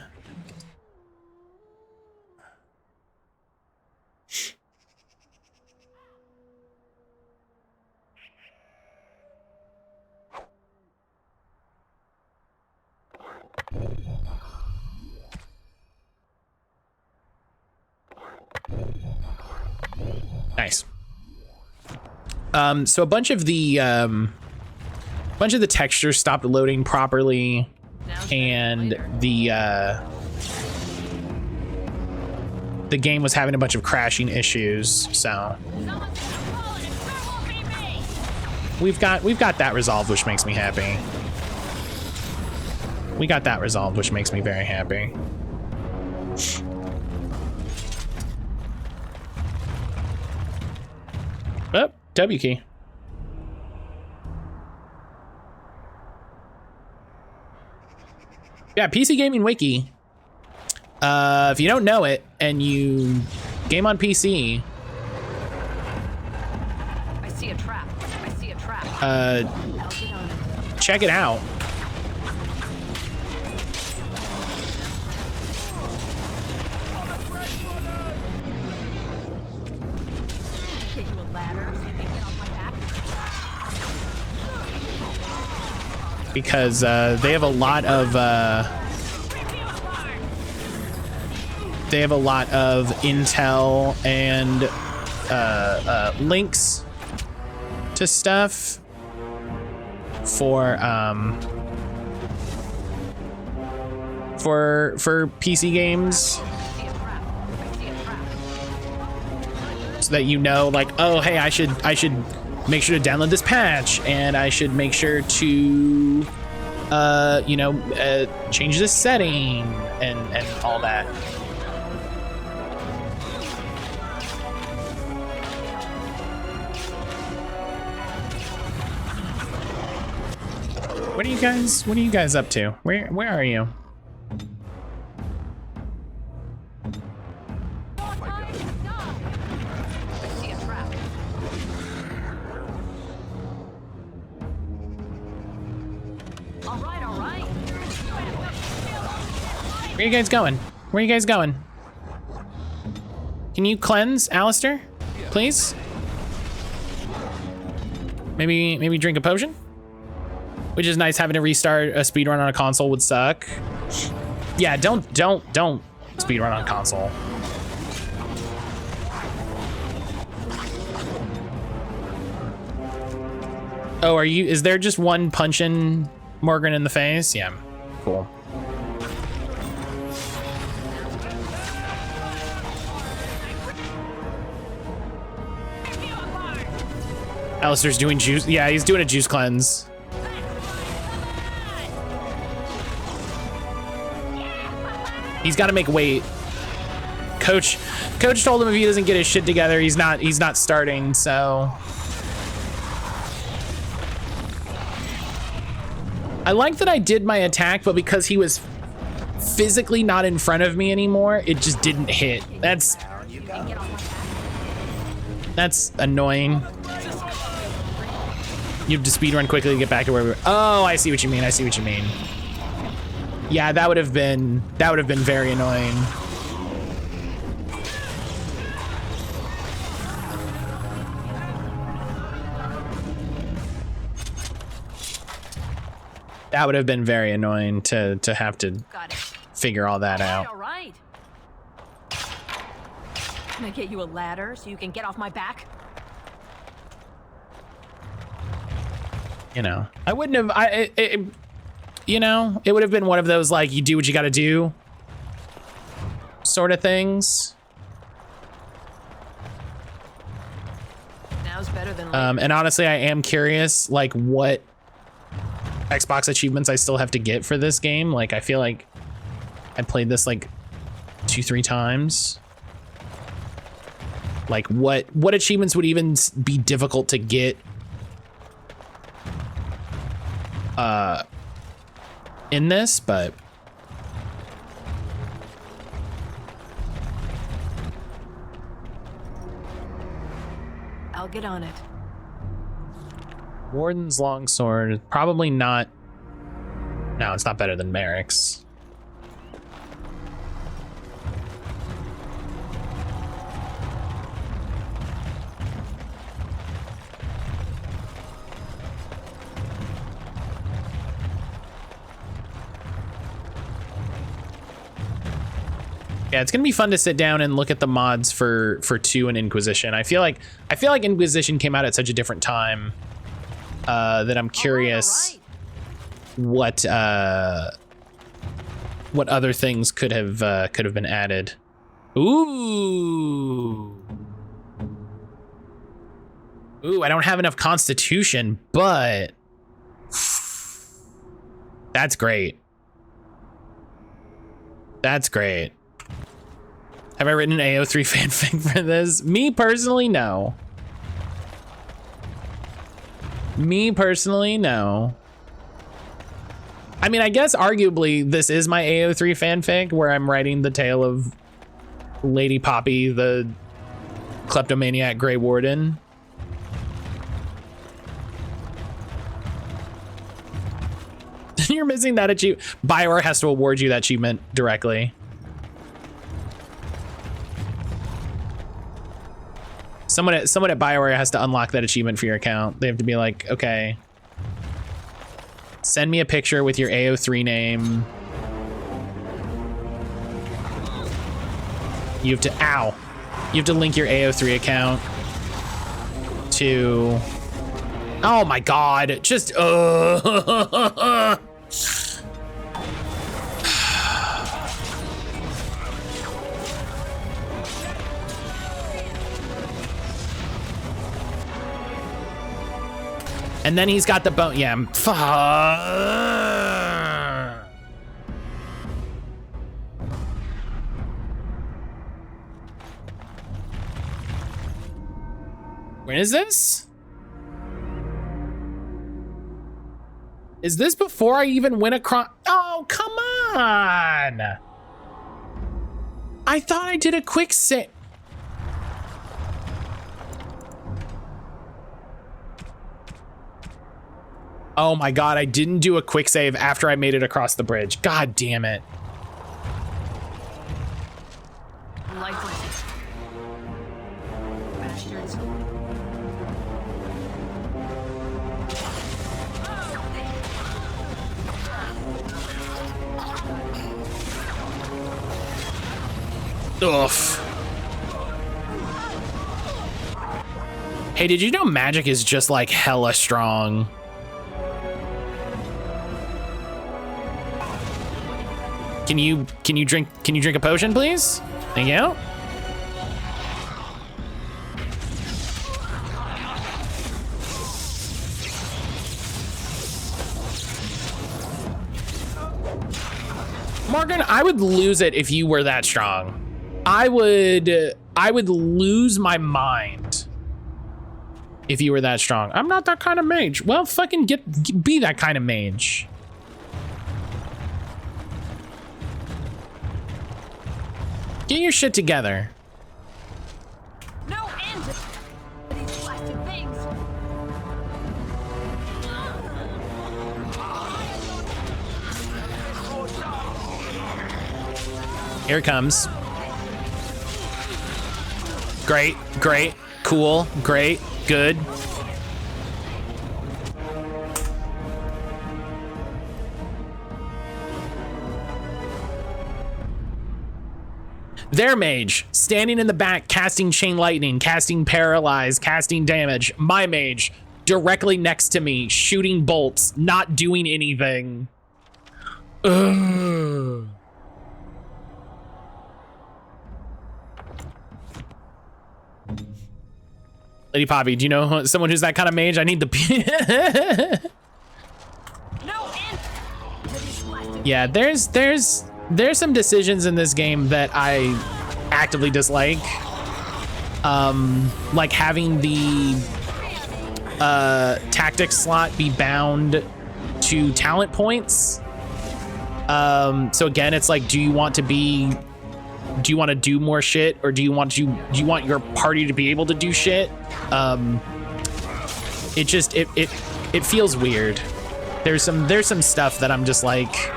Nice. So a bunch of the textures stopped loading properly, and the game was having a bunch of crashing issues. So we've got that resolved, which makes me happy. We got that resolved, which makes me very happy. Oh, W key. Yeah, PC Gaming Wiki. If you don't know it and you game on PC, I see a trap. check it out. Because they have a lot of intel and links to stuff for PC games, so that you know, like, oh hey, I should make sure to download this patch, and I should make sure to change this setting and all that. What are you guys up to? Where are you? Where are you guys going? Where are you guys going? Can you cleanse, Alistair? Please? Maybe drink a potion? Which is nice, having to restart a speedrun on a console would suck. Yeah, don't speedrun on console. Oh, is there just one punching Morgan in the face? Yeah, cool. Alistair's doing juice. Yeah, he's doing a juice cleanse. He's got to make weight. Coach told him if he doesn't get his shit together, he's not starting. So I like that I did my attack, but because he was physically not in front of me anymore, it just didn't hit. That's annoying. You have to speedrun quickly to get back to where we were. Oh, I see what you mean. Yeah, that would have been very annoying. That would have been very annoying to have to Got it. figure all that out. All right. Can I get you a ladder so you can get off my back? You know, I wouldn't have. You know, it would have been one of those like you do what you got to do sort of things. Now's better than later. And honestly, I am curious, like what Xbox achievements I still have to get for this game. Like, I feel like I played this like 2-3 times. Like, what achievements would even be difficult to get in this? But I'll get on it. Warden's longsword, probably not. No, it's not better than Merrick's. Yeah, it's gonna be fun to sit down and look at the mods for 2 and Inquisition. I feel like Inquisition came out at such a different time that I'm curious what other things could have been added. Ooh, I don't have enough Constitution, but that's great. That's great. Have I written an AO3 fanfic for this? Me personally, no. Me personally, no. I mean, I guess arguably this is my AO3 fanfic where I'm writing the tale of Lady Poppy, the kleptomaniac Grey Warden. You're missing that achievement. BioWare has to award you that achievement directly. Someone at BioWare has to unlock that achievement for your account. They have to be like, okay, send me a picture with your AO3 name. You have to, you have to link your AO3 account to, oh my God, just, and then he's got the bone. Yeah. When is this? Is this before I even went across? Oh, come on. I thought I did a quick save. Oh my God, I didn't do a quick save after I made it across the bridge. God damn it. Lifeless. Bastards. Oof. Hey, did you know magic is just like hella strong? Can you drink a potion, please? Thank you. Morgan, I would lose it if you were that strong. I would lose my mind if you were that strong. I'm not that kind of mage. Well, fucking be that kind of mage. Get your shit together. No end to these blasted things. Here it comes. Great, great, cool, great, good. Their mage, standing in the back, casting chain lightning, casting paralyze, casting damage. My mage, directly next to me, shooting bolts, not doing anything. Ugh. Lady Poppy, do you know someone who's that kind of mage? I need the... Yeah, there's some decisions in this game that I actively dislike. Like having the tactics slot be bound to talent points. So again, it's like, do you want to do more shit, or do you want your party to be able to do shit? It feels weird. There's some stuff that I'm just like,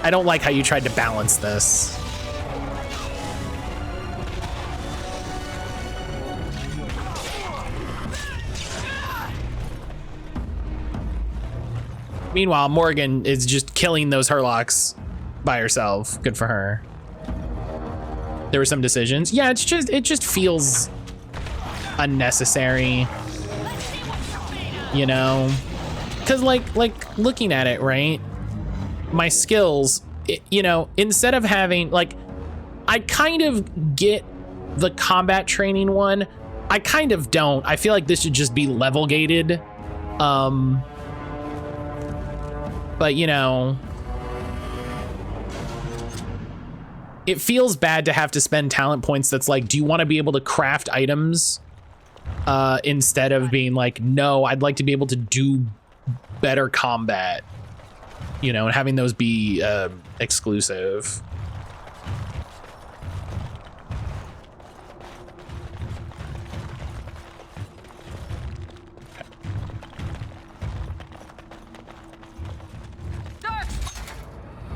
I don't like how you tried to balance this. Meanwhile, Morgan is just killing those Hurlocks by herself. Good for her. There were some decisions. Yeah, it just feels unnecessary. You know? Cause like looking at it, right? My skills, you know, instead of having like, I kind of get the combat training one. I kind of don't. I feel like this should just be level gated. But you know, it feels bad to have to spend talent points. That's like, do you want to be able to craft items instead of being like, no, I'd like to be able to do better combat, you know, and having those be exclusive.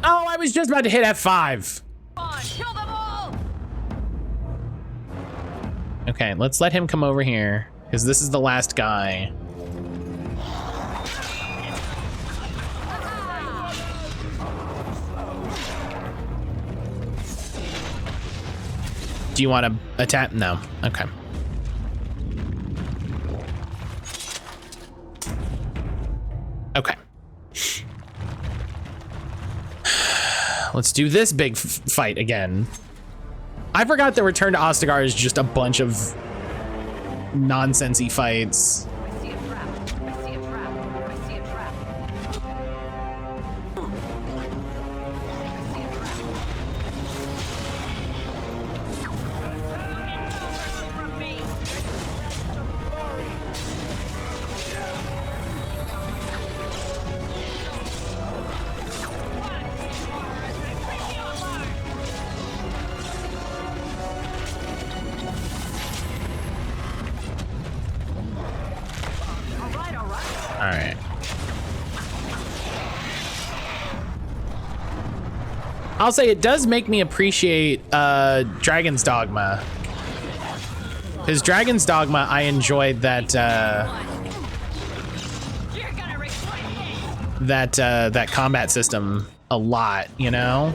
Oh, I was just about to hit F5. Kill them all. Okay, let's let him come over here, because this is the last guy. Do you want to attack? No. Okay. Okay. Let's do this big fight again. I forgot that Return to Ostagar is just a bunch of nonsensy fights. I see a trap. I see a trap. I see a trap. I see a trap. From me. All right. I'll say it does make me appreciate Dragon's Dogma. Because Dragon's Dogma, I enjoyed that that combat system a lot, you know?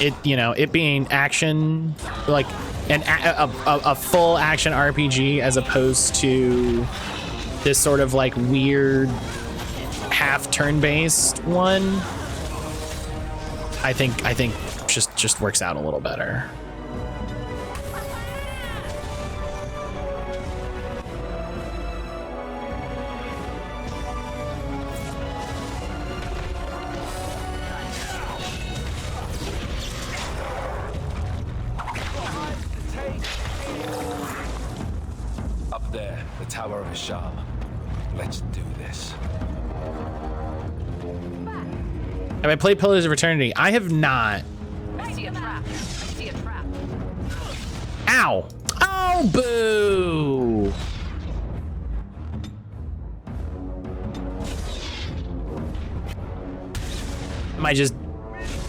It, you know, it being action, like a full action RPG, as opposed to this sort of like weird half turn-based one, I think just works out a little better. Up there, the Tower of Isham. Let's do this. Have I played Pillars of Eternity? I have not. I see a trap. I see a trap. Ow! Oh, boo! Am I just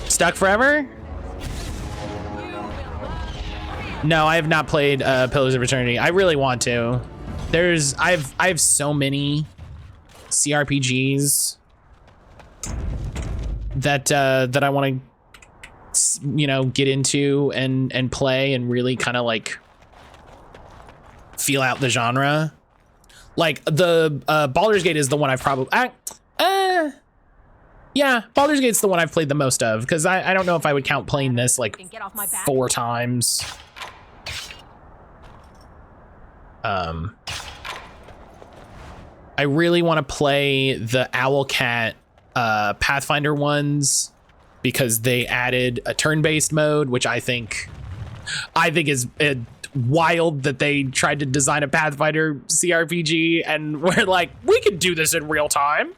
stuck forever? No, I have not played Pillars of Eternity. I really want to. I have so many CRPGs that I want to, you know, get into and play and really kind of like feel out the genre. Like the Baldur's Gate is the one I've probably yeah, Baldur's Gate's the one I've played the most of, because I don't know if I would count playing this like 4 times. I really want to play the Owlcat Pathfinder ones because they added a turn-based mode, which I think is wild that they tried to design a Pathfinder CRPG and we're like, we could do this in real time.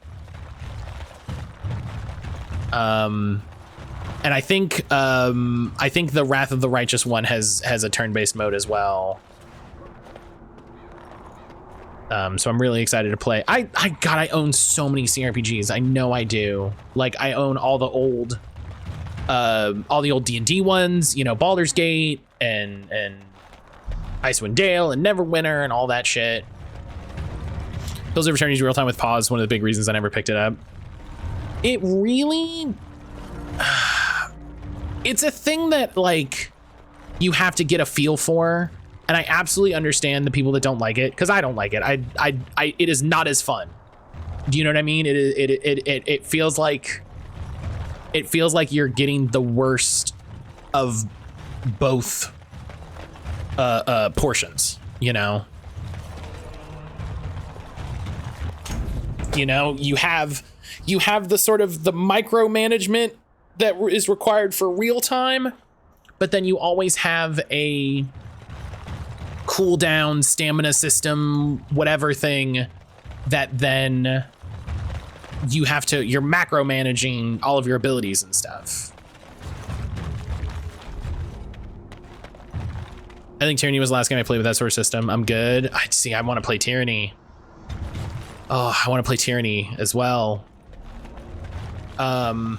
And I think the Wrath of the Righteous one has a turn-based mode as well. So I'm really excited to play. God, I own so many CRPGs. I know I do. Like, I own all the old D&D ones, you know, Baldur's Gate and Icewind Dale and Neverwinter and all that shit. Those are Eternity's real time with pause. One of the big reasons I never picked it up. It really, it's a thing that like you have to get a feel for. And I absolutely understand the people that don't like it, because I don't like it. It is not as fun. Do you know what I mean? It feels like you're getting the worst of both portions. You know, you have the sort of the micromanagement that is required for real time, but then you always have a cooldown stamina system, whatever thing, that then you're macro managing all of your abilities and stuff. I think Tyranny was the last game I played with that sort of system. I'm good. I want to play Tyranny. Oh, I want to play Tyranny as well. What's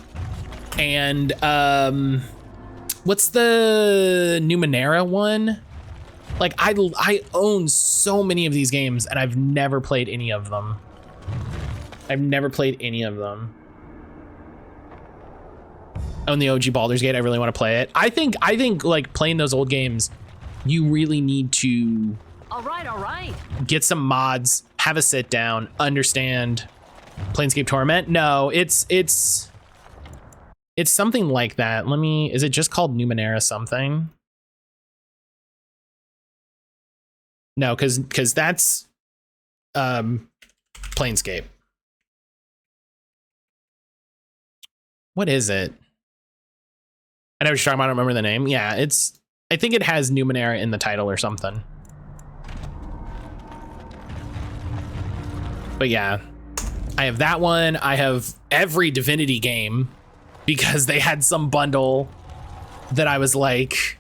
the Numenera one? Like, I own so many of these games and I've never played any of them. I own the OG Baldur's Gate. I really want to play it. I think like playing those old games, you really need to all right. Get some mods, have a sit down, understand Planescape Torment. No, it's something like that. Is it just called Numenera something? No, because that's Planescape. What is it? I know what you're talking about. I don't remember the name. Yeah, I think it has Numenera in the title or something. But yeah, I have that one. I have every Divinity game because they had some bundle that I was like,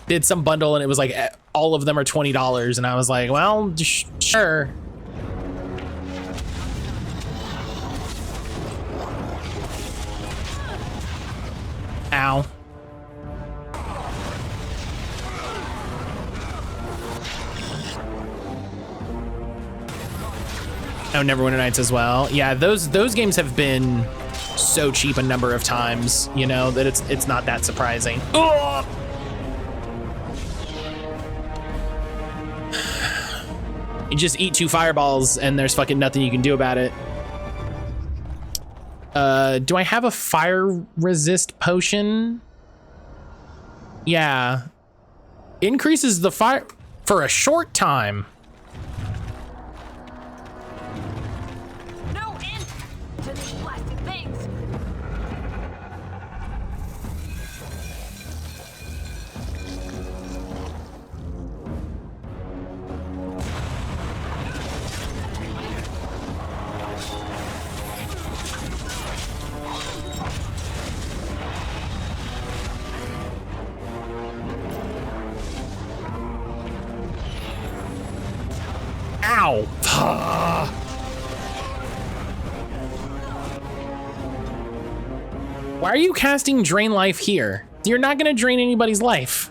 did some bundle and it was like all of them are $20 and I was like, well, sure. Ow. Oh, Neverwinter Nights as well. Yeah, those games have been so cheap a number of times, you know, that it's not that surprising. Ugh! You just eat 2 fireballs and there's fucking nothing you can do about it. Do I have a fire resist potion? Yeah. Increases the fire for a short time. No end to these blasted things. Ow! Why are you casting Drain Life here? You're not gonna drain anybody's life.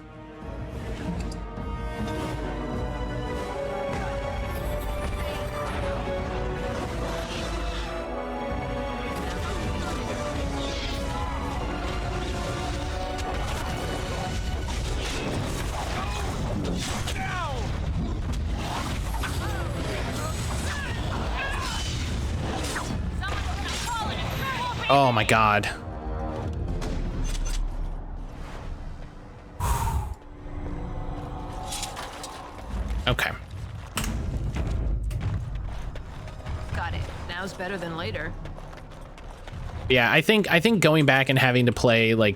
Oh my god. Okay. Got it. Now's better than later. Yeah, I think going back and having to play, like,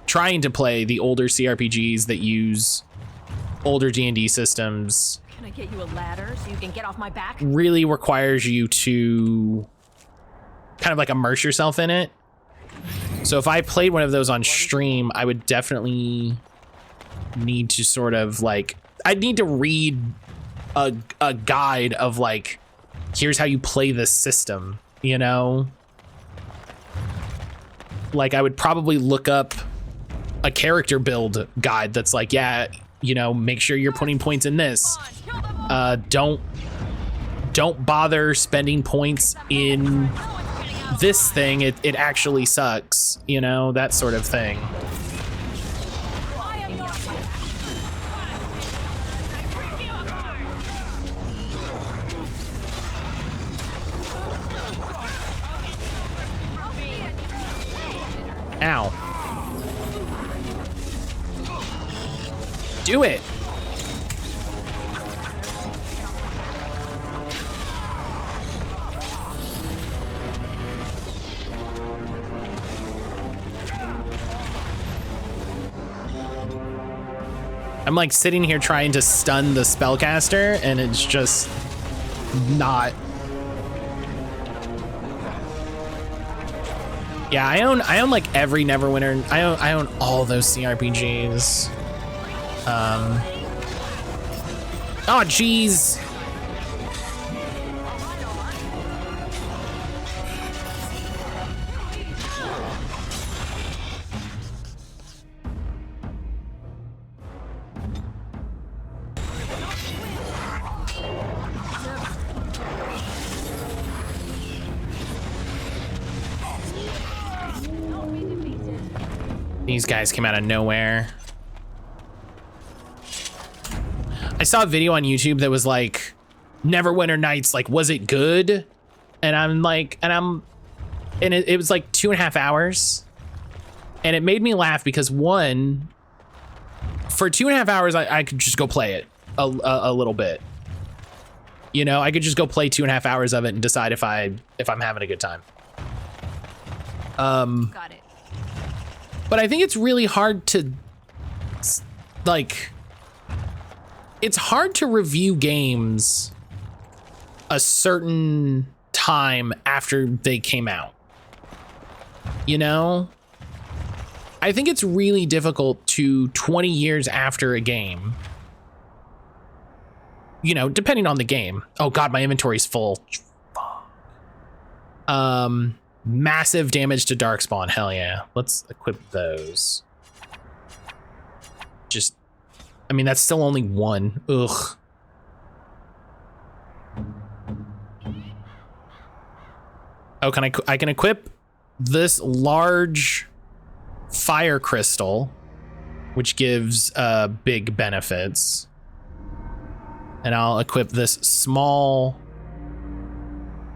trying to play the older CRPGs that use older D&D systems Can I get you a ladder so you can get off my back? really requires you to kind of like immerse yourself in it. So if I played one of those on stream, I would definitely need to sort of like, I'd need to read a guide of like, here's how you play this system, you know? Like I would probably look up a character build guide that's like, yeah, you know, make sure you're putting points in this. Don't bother spending points in this thing. It actually sucks, you know, that sort of thing. Ow. Do it. I'm like sitting here trying to stun the spellcaster and it's just not. Yeah, I own like every Neverwinter. I own all those CRPGs. Oh jeez. These guys came out of nowhere. I saw a video on YouTube that was like, Neverwinter Nights, like, was it good? And I'm like, and it was like 2.5 hours. And it made me laugh because one, for 2.5 hours, I could just go play it a little bit. You know, I could just go play 2.5 hours of it and decide if I'm having a good time. Got it. But I think it's really hard to, like, it's hard to review games a certain time after they came out. You know? I think it's really difficult to 20 years after a game, you know, depending on the game. Oh God, my inventory's full. Massive damage to Darkspawn. Hell yeah. Let's equip those. Just, I mean, that's still only one. Ugh. Oh, I can equip this large fire crystal, which gives big benefits. And I'll equip this small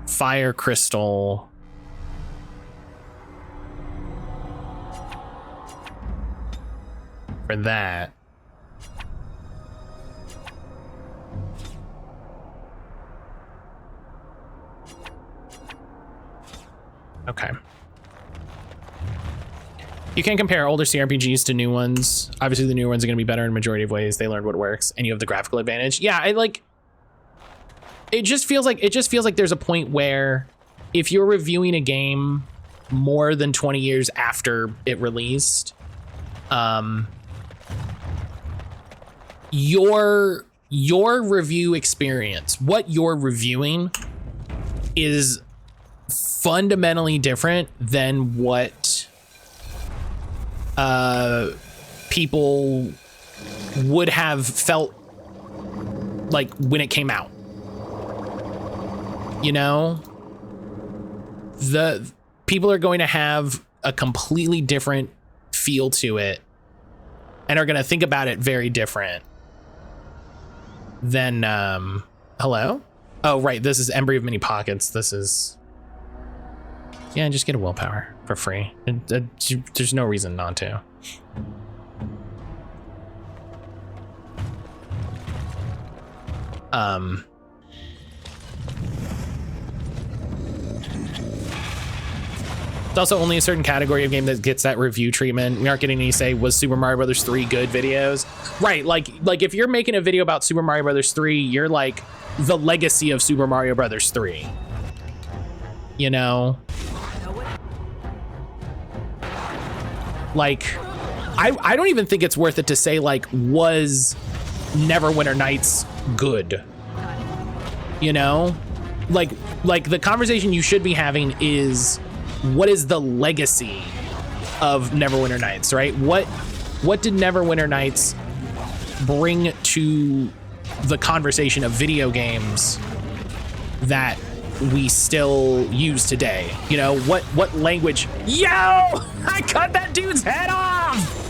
fire crystal for that. Okay. You can compare older CRPGs to new ones. Obviously, the new ones are going to be better in a majority of ways. They learned what works, and you have the graphical advantage. Yeah, it just feels like there's a point where if you're reviewing a game more than 20 years after it released, your review experience, what you're reviewing, is fundamentally different than what people would have felt like when it came out. You know, the people are going to have a completely different feel to it and are going to think about it very different than hello. Oh right, this is Embry of Many Pockets. This is Yeah, just get a willpower for free. There's no reason not to. It's also only a certain category of game that gets that review treatment. We aren't getting any say, was Super Mario Brothers 3 good videos? Right, like if you're making a video about Super Mario Brothers 3, you're like the legacy of Super Mario Brothers 3. You know? Like, I don't even think it's worth it to say, like, was Neverwinter Nights good? You know? Like the conversation you should be having is, what is the legacy of Neverwinter Nights, right? What did Neverwinter Nights bring to the conversation of video games that we still use today? You know, what language? Yo! I cut that dude's head off!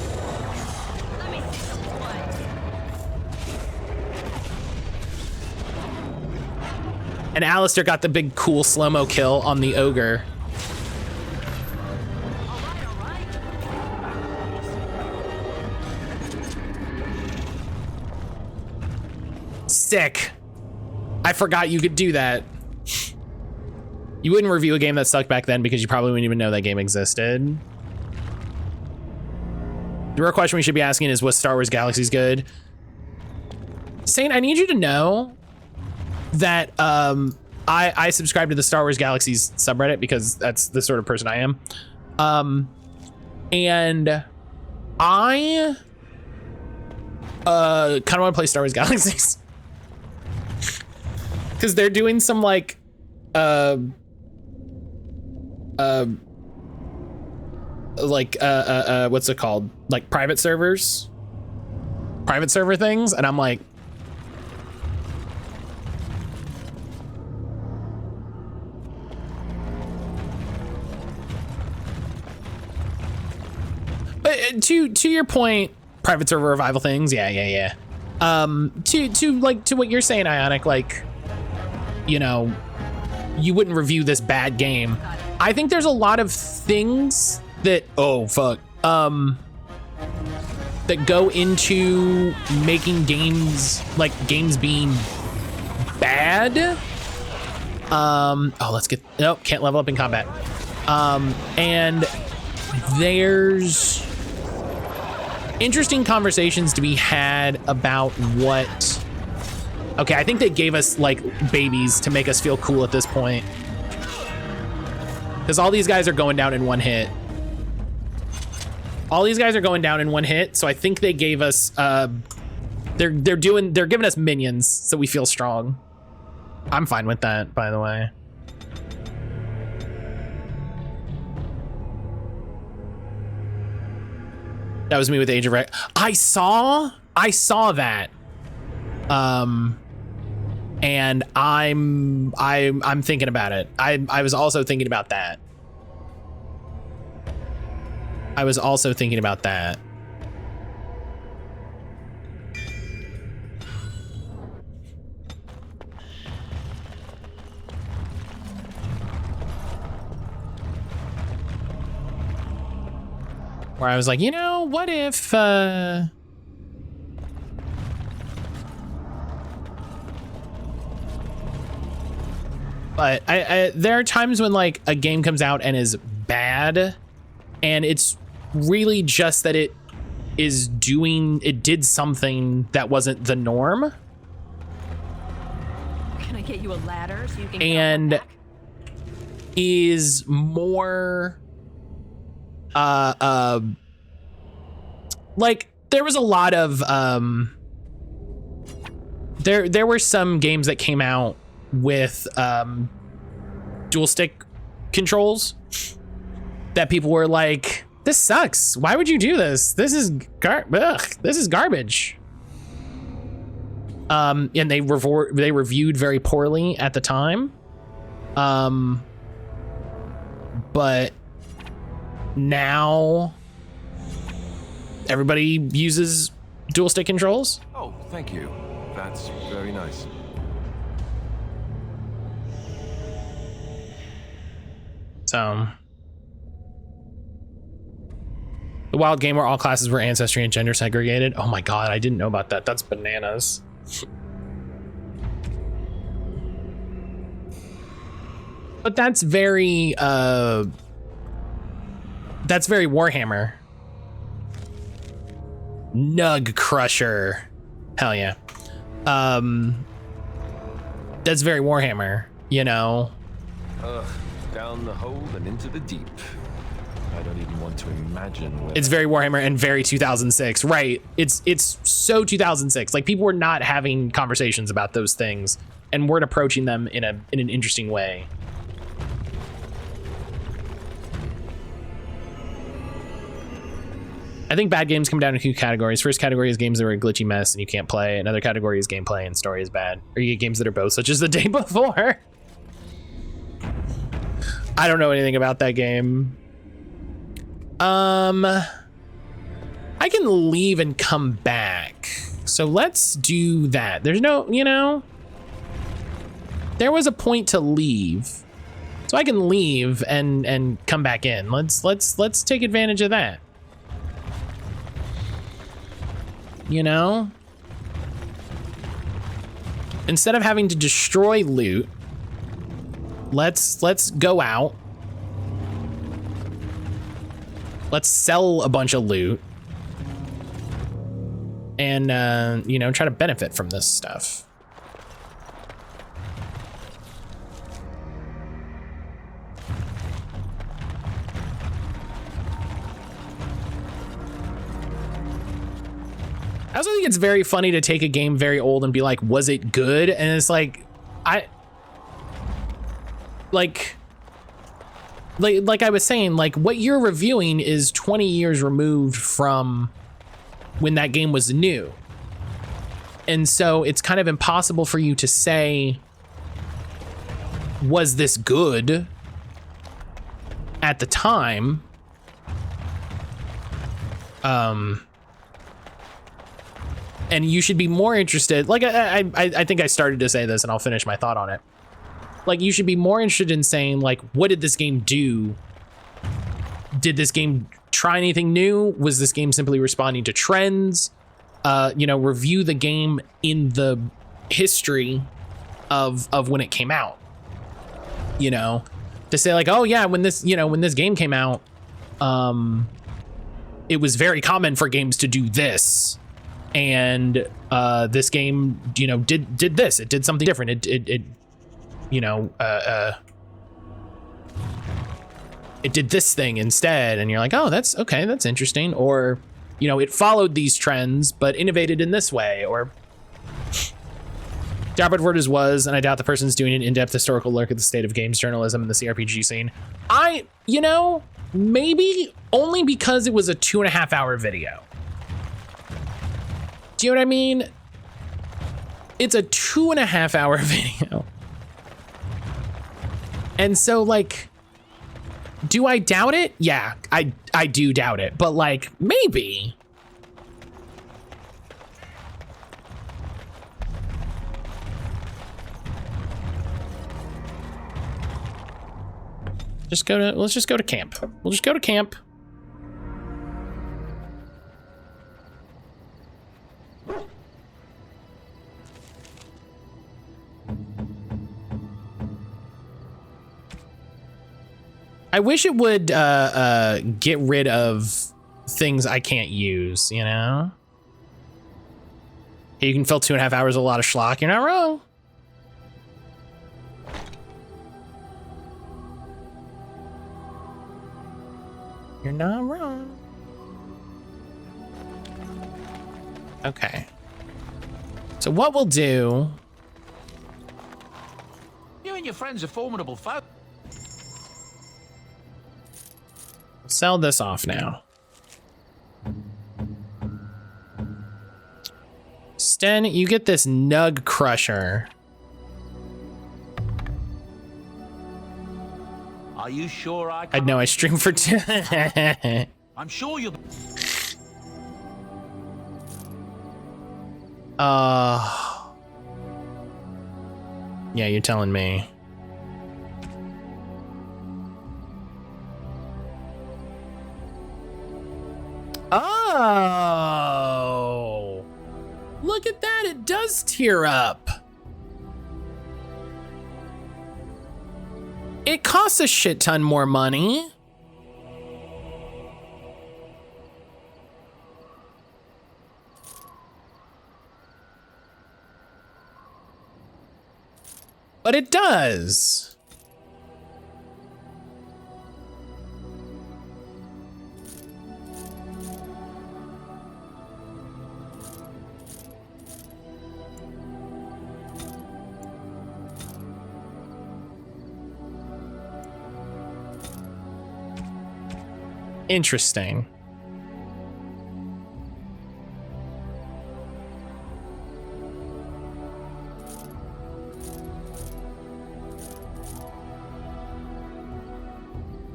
And Alistair got the big cool slow-mo kill on the ogre. Sick. I forgot you could do that. You wouldn't review a game that sucked back then because you probably wouldn't even know that game existed. The real question we should be asking is, was Star Wars Galaxies good? Saint, I need you to know that I subscribe to the Star Wars Galaxies subreddit because that's the sort of person I am. And I kind of want to play Star Wars Galaxies. Because they're doing some like what's it called, like private server things, and I'm like, but to your point, private server revival things, yeah. To what you're saying, Ionic, like, you know, you wouldn't review this bad game. I think there's a lot of things that, that go into making games, like games being bad. Nope, can't level up in combat. And there's interesting conversations to be had about what, okay, I think they gave us like babies to make us feel cool at this point. Because all these guys are going down in one hit. All these guys are going down in one hit, so I think they gave us they're giving us minions so we feel strong. I'm fine with that, by the way. That was me with Age of Rec. I saw that. And I'm thinking about it. I was also thinking about that. Where I was like, you know, what if but there are times when like a game comes out and is bad, and it's really just that it did something that wasn't the norm. Can I get you a ladder so you can and get is more like there was a lot of there were some games that came out with dual stick controls that people were like, this sucks, why would you do this, this is garbage. And they reviewed very poorly at the time, but now everybody uses dual stick controls. Oh, thank you. That's very nice. So the wild game where all classes were ancestry and gender segregated. Oh my god, I didn't know about that. That's bananas. But that's very Warhammer. Nug Crusher. Hell yeah. That's very Warhammer, you know? Down the hole and into the deep. I don't even want to imagine where It's very Warhammer and very 2006, right? It's so 2006. Like, people were not having conversations about those things and weren't approaching them in an interesting way. I think bad games come down to two categories. First category is games that are a glitchy mess and you can't play. Another category is gameplay and story is bad. Or you get games that are both, such as The Day Before. I don't know anything about that game. I can leave and come back. So let's do that. There's no, you know, there was a point to leave. So I can leave and come back in. Let's take advantage of that. You know? Instead of having to destroy loot, let's go out. Let's sell a bunch of loot. And, you know, try to benefit from this stuff. I also think it's very funny to take a game very old and be like, was it good? And it's like, like I was saying, like, what you're reviewing is 20 years removed from when that game was new. And so it's kind of impossible for you to say, was this good at the time? And you should be more interested, like I think I started to say this and I'll finish my thought on it. Like, you should be more interested in saying, like, what did this game do? Did this game try anything new? Was this game simply responding to trends? You know, review the game in the history of when it came out. You know, to say like, oh yeah, when this game came out, it was very common for games to do this. And this game, you know, did this. It did something different. It you know, it did this thing instead. And you're like, oh, that's okay. That's interesting. Or, you know, it followed these trends, but innovated in this way. Or doubt what word is was, and I doubt the person's doing an in-depth historical look at the state of games journalism in the CRPG scene. You know, maybe only because it was a 2.5 hour video. Do you know what I mean? It's a 2.5 hour video. And so, like, do I doubt it? Yeah, I do doubt it, but like, maybe. Let's just go to camp. We'll just go to camp. I wish it would get rid of things I can't use, you know? You can fill 2.5 hours with a lot of schlock. You're not wrong. You're not wrong. Okay. So what we'll do... You and your friends are formidable foe. Sell this off now. Sten, you get this Nug Crusher. Are you sure I know I stream for two. I'm sure you'll... Yeah, you're telling me. Oh, look at that. It does tier up. It costs a shit ton more money. But it does. Interesting.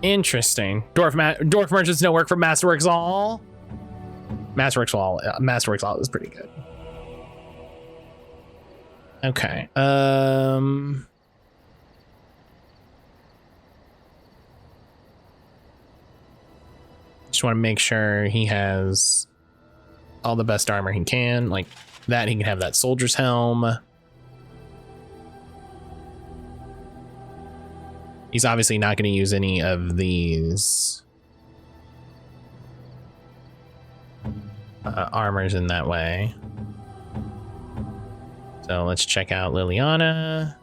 Interesting. Dwarf merchants no work for Masterworks All. Masterworks All is pretty good. Okay. Just want to make sure he has all the best armor he can. Like that, he can have that soldier's helm. He's obviously not going to use any of these armors in that way. So let's check out Liliana.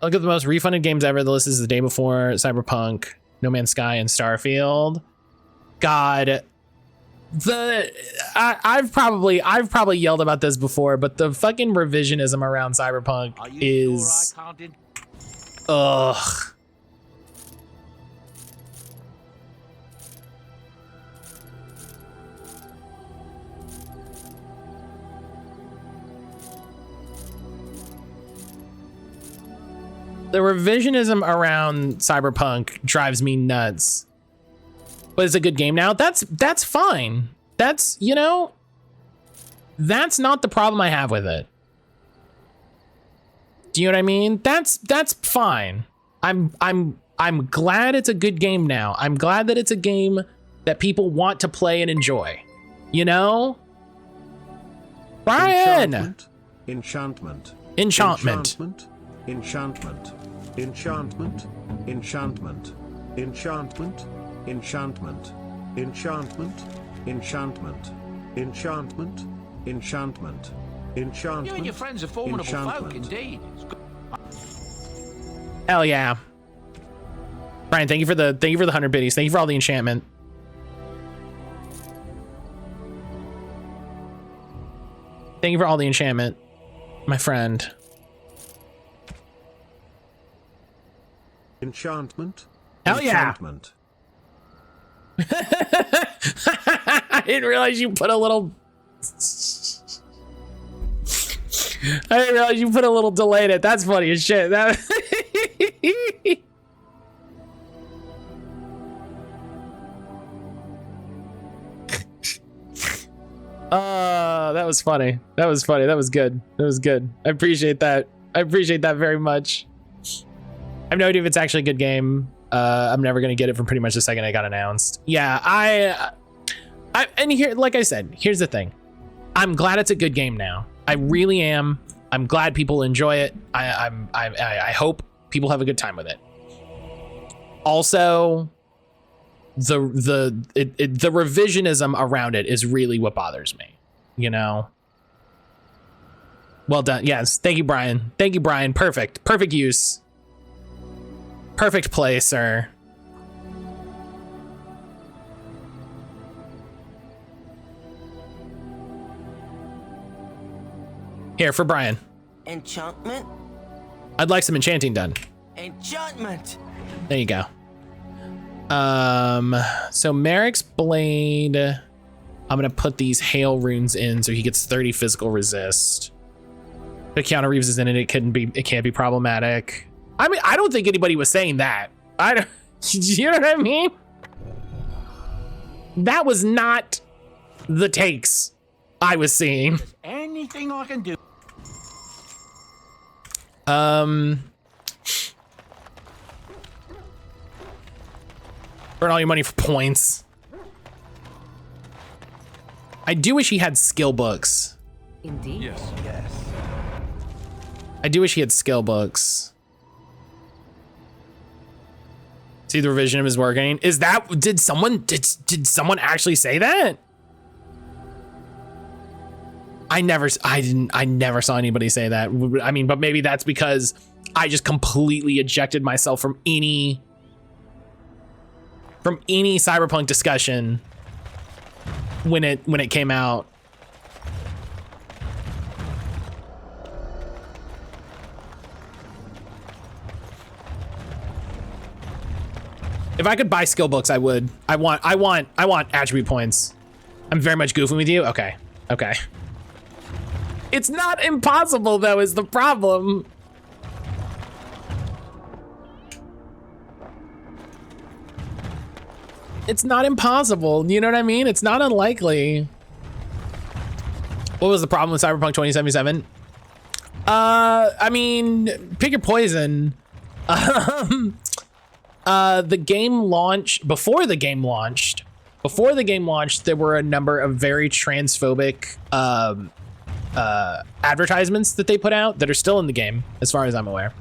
Look at the most refunded games ever. The list is the day before Cyberpunk, No Man's Sky, and Starfield. God, I've probably yelled about this before, but the fucking revisionism around Cyberpunk is, ugh. The revisionism around Cyberpunk drives me nuts. But it's a good game now. That's fine. That's, you know, that's not the problem I have with it. Do you know what I mean? That's fine. I'm glad it's a good game now. I'm glad that it's a game that people want to play and enjoy. You know? Brian! Enchantment. Enchantment. Enchantment. Enchantment. Enchantment. Enchantment. Enchantment. Enchantment. Enchantment. Enchantment. Enchantment. Enchantment. You and your friends are formidable folk, indeed. Hell yeah. Brian, thank you for the 100 biddies. Thank you for all the enchantment. Thank you for all the enchantment, my friend. Enchantment. Hell yeah. Enchantment. I didn't realize you put a little delay in it. That's funny as shit. That that was funny. That was funny. That was good. That was good. I appreciate that. I appreciate that very much. I have no idea if it's actually a good game. I'm never gonna get it from pretty much the second it got announced. Yeah, I and here, like I said, here's the thing. I'm glad it's a good game now. I really am. I'm glad people enjoy it. I hope people have a good time with it. Also, the revisionism around it is really what bothers me. You know. Well done. Yes. Thank you, Brian. Thank you, Brian. Perfect. Perfect use. Perfect play, sir. Here, for Brian. Enchantment? I'd like some enchanting done. Enchantment! There you go. So Merrick's blade, I'm gonna put these hail runes in so he gets 30 physical resist. If Keanu Reeves is in it, it can't be problematic. I mean, I don't think anybody was saying that. I don't, you know what I mean? That was not the takes I was seeing. Anything I can do. Burn all your money for points. I do wish he had skill books. Indeed. Yes. I do wish he had skill books. See, the revision is working. Is that, did someone actually say that? I never saw anybody say that. I mean, but maybe that's because I just completely ejected myself from any Cyberpunk discussion when it came out. If I could buy skill books, I would. I want attribute points. I'm very much goofing with you. Okay. It's not impossible though, is the problem. It's not impossible. You know what I mean? It's not unlikely. What was the problem with Cyberpunk 2077? I mean, pick your poison. The game launched, before the game launched, there were a number of very transphobic advertisements that they put out that are still in the game, as far as I'm aware.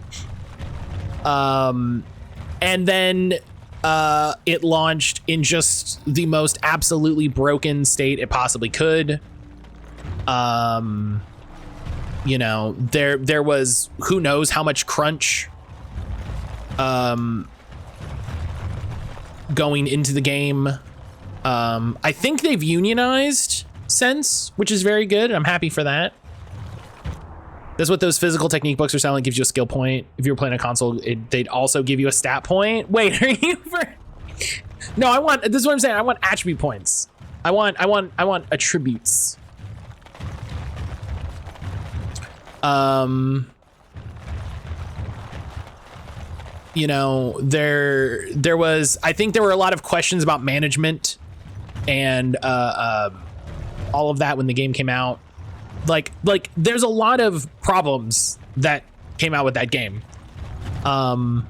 And then it launched in just the most absolutely broken state it possibly could. You know, there was who knows how much crunch going into the game. I think they've unionized since, which is very good. I'm happy for that. That's what those physical technique books are selling. Gives you a skill point. If you were playing a console, they'd also give you a stat point. Wait, are you for? No, this is what I'm saying. I want attribute points. I want attributes. You know, there was, I think there were a lot of questions about management and all of that when the game came out. Like there's a lot of problems that came out with that game. Or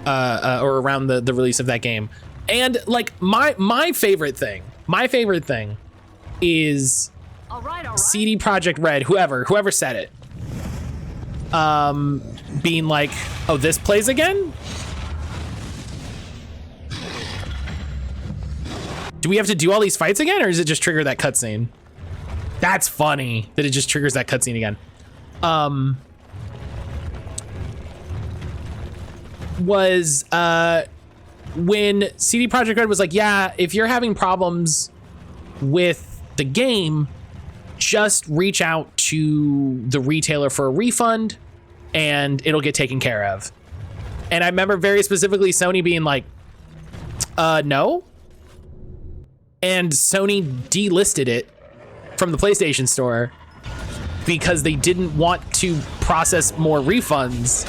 around the release of that game. And like my favorite thing is All right. CD Projekt Red, whoever said it, being like, oh, this plays again? Do we have to do all these fights again, or does it just trigger that cutscene? That's funny that it just triggers that cutscene again. Was when CD Projekt Red was like, yeah, if you're having problems with the game, just reach out to the retailer for a refund and it'll get taken care of. And I remember very specifically Sony being like, no. And Sony delisted it from the PlayStation Store because they didn't want to process more refunds.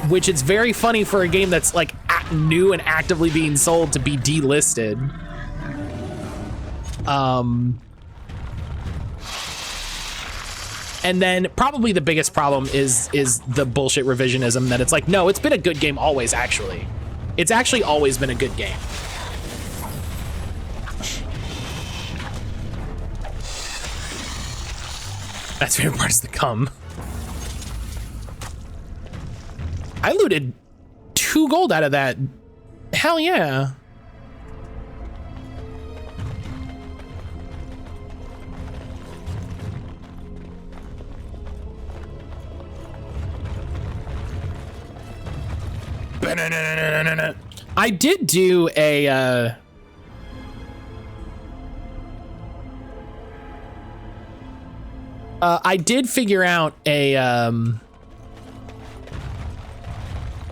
Which is very funny for a game that's like new and actively being sold to be delisted. And then probably the biggest problem is the bullshit revisionism that it's like, no, it's been a good game always, actually. It's actually always been a good game. That's favorite part is the cum. I looted 2 gold out of that. Hell yeah. I did do a I did figure out a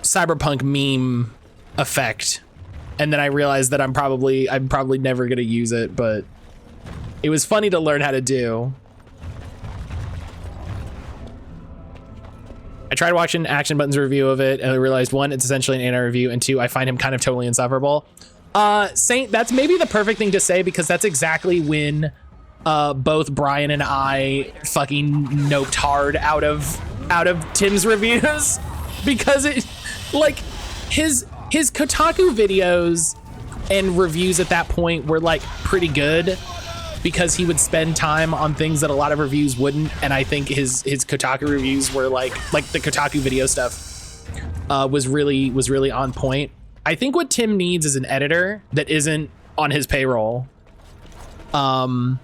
cyberpunk meme effect, and then I realized that I'm probably never gonna use it, but it was funny to learn how to do. I tried watching Action Button's review of it and I realized, one, it's essentially an anti-review, and two, I find him kind of totally insufferable. Saint, that's maybe the perfect thing to say, because that's exactly when both Brian and I fucking noped hard out of Tim's reviews, because it, like, his Kotaku videos and reviews at that point were like pretty good, because he would spend time on things that a lot of reviews wouldn't, and I think his Kotaku reviews were like the Kotaku video stuff was really on point. I think what Tim needs is an editor that isn't on his payroll. I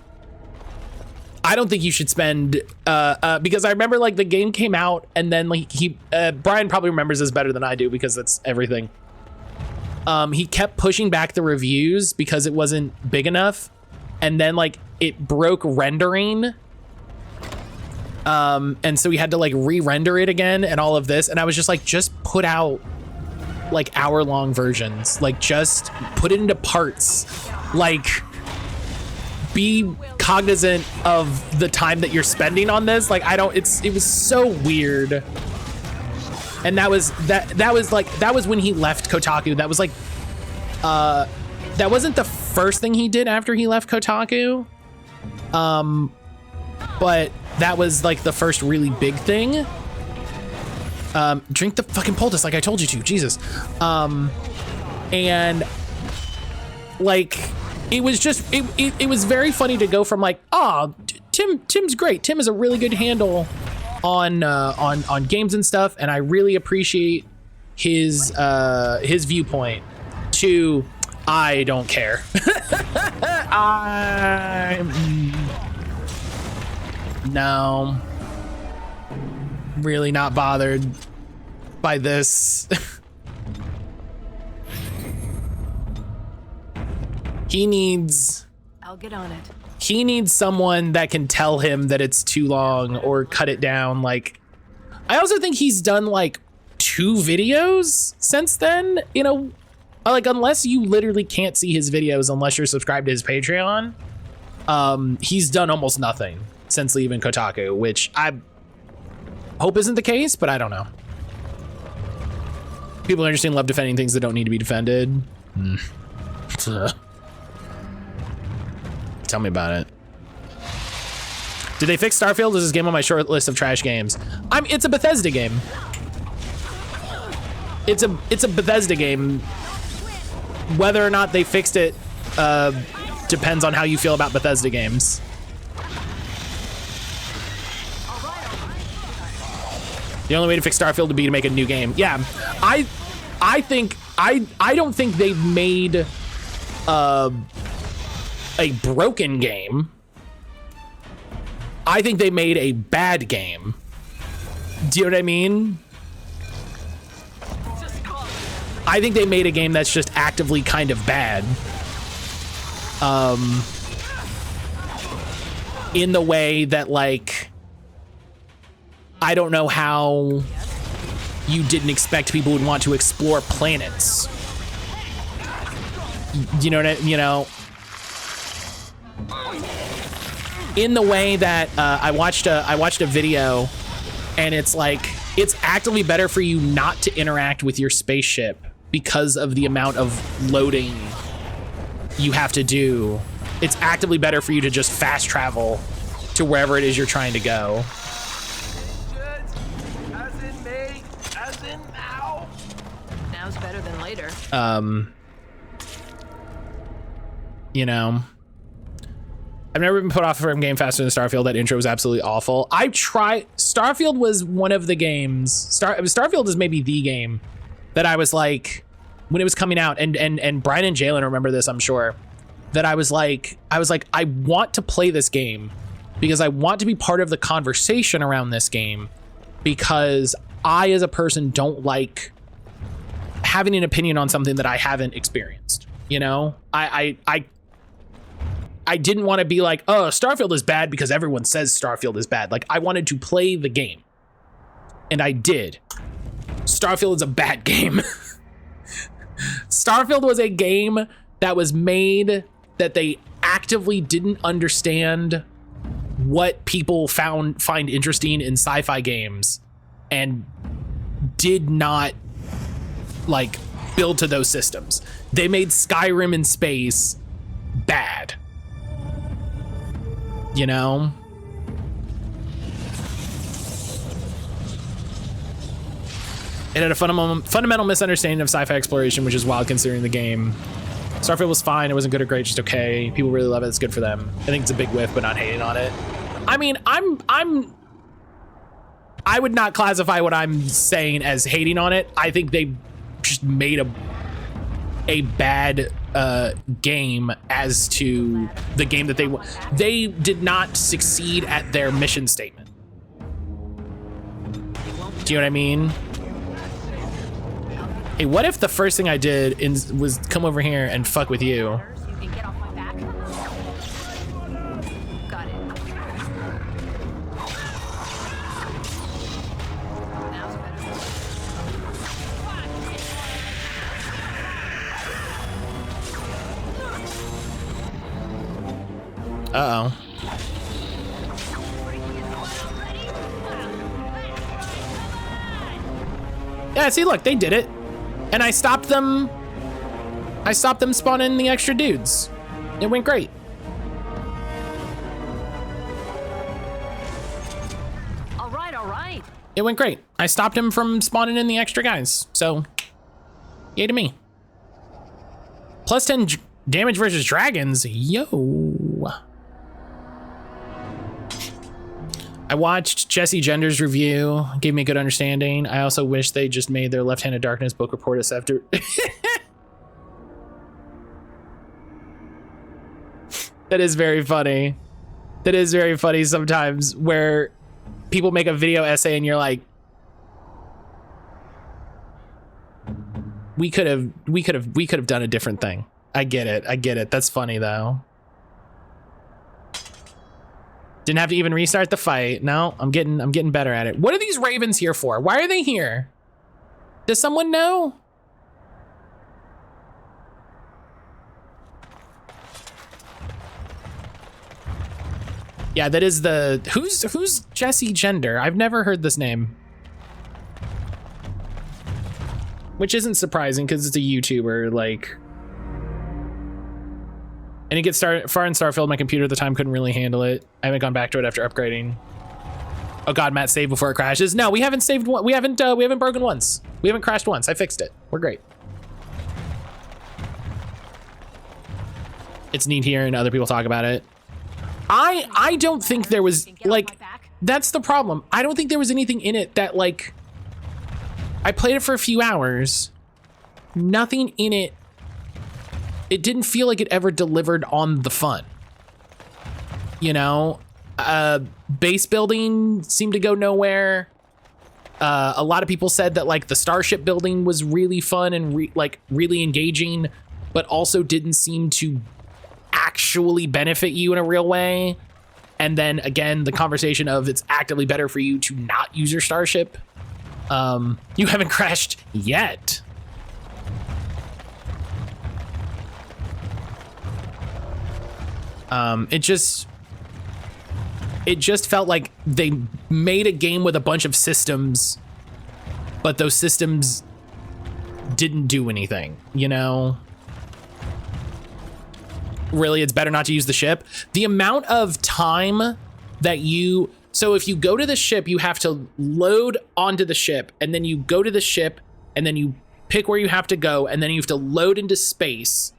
don't think you should spend because I remember like the game came out and then like Brian probably remembers this better than I do because that's everything. He kept pushing back the reviews because it wasn't big enough, and then like it broke rendering. And so we had to like re-render it again and all of this, and I was just like, just put out like hour-long versions, like just put it into parts, like be cognizant of the time that you're spending on this. Like it was so weird. And that was when he left Kotaku. That was like that wasn't the first thing he did after he left Kotaku, but that was like the first really big thing. Drink the fucking poultice like I told you to, Jesus. And like it was just it was very funny to go from like, oh, Tim's great, Tim is a really good handle on games and stuff, and I really appreciate his viewpoint, to I don't care. No, really not bothered by this. I'll get on it. He needs someone that can tell him that it's too long or cut it down. Like, I also think he's done like 2 videos since then, you know, like unless you literally can't see his videos unless you're subscribed to his Patreon, he's done almost nothing since leaving Kotaku, which I hope isn't the case, but I don't know. People understand love defending things that don't need to be defended. Tell me about it. Did they fix Starfield? Is this game on my short list of trash games? It's a Bethesda game. It's a Bethesda game. Whether or not they fixed it depends on how you feel about Bethesda games. The only way to fix Starfield would be to make a new game. Yeah, I don't think they've made a broken game. I think they made a bad game. Do you know what I mean? I think they made a game that's just actively kind of bad. In the way that, like, I don't know how you didn't expect people would want to explore planets. You know what I, you know? In the way that I watched a video, and it's like, it's actively better for you not to interact with your spaceship because of the amount of loading you have to do. It's actively better for you to just fast travel to wherever it is you're trying to go. As in me, as in now. Now's better than later. You know, I've never been put off from game faster than Starfield. That intro was absolutely awful. Starfield was one of the games. Starfield is maybe the game that I was like, when it was coming out, and Brian and Jalen remember this, I'm sure, that I was like, I want to play this game because I want to be part of the conversation around this game, because I, as a person, don't like having an opinion on something that I haven't experienced. You know, I didn't want to be like, oh, Starfield is bad because everyone says Starfield is bad. Like, I wanted to play the game, and I did. Starfield is a bad game. Starfield was a game that was made that they actively didn't understand what people find interesting in sci-fi games, and did not like build to those systems. They made Skyrim in space bad. You know? It had a fundamental misunderstanding of sci-fi exploration, which is wild considering the game. Starfield was fine. It wasn't good or great, just okay. People really love it. It's good for them. I think it's a big whiff, but not hating on it. I mean, I would not classify what I'm saying as hating on it. I think they just made a bad game as to the game that they did not succeed at their mission statement. Do you know what I mean? Hey, what if the first thing I did was come over here and fuck with you? You can get off my back. Got it. Now's better. Uh-oh. Yeah, see, look, they did it. And I stopped them spawning the extra dudes. It went great. All right. It went great. I stopped him from spawning in the extra guys. So, yay to me. Plus 10 damage versus dragons. Yo. I watched Jesse Gender's review, gave me a good understanding. I also wish they just made their Left-Handed Darkness book report us after. That is very funny. That is very funny sometimes where people make a video essay and you're like, we could have done a different thing. I get it. That's funny though. Didn't have to even restart the fight. No, I'm getting better at it. What are these ravens here for? Why are they here? Does someone know? Yeah, that is the who's Jesse Gender? I've never heard this name. Which isn't surprising because it's a YouTuber, like. And it gets far in Starfield. My computer at the time couldn't really handle it. I haven't gone back to it after upgrading. Oh God, Matt, save before it crashes. No, we haven't saved one. We haven't broken once. We haven't crashed once. I fixed it. We're great. It's neat hearing other people talk about it. I don't think there was like, that's the problem. I don't think there was anything in it that like, I played it for a few hours. Nothing in it. It didn't feel like it ever delivered on the fun. You know, base building seemed to go nowhere. A lot of people said that like the starship building was really fun and really engaging, but also didn't seem to actually benefit you in a real way. And then again, the conversation of it's actively better for you to not use your starship. You haven't crashed yet. It just felt like they made a game with a bunch of systems, but those systems didn't do anything, you know? Really, it's better not to use the ship. The amount of time that so if you go to the ship, you have to load onto the ship, and then you go to the ship, and then you pick where you have to go, and then you have to load into space.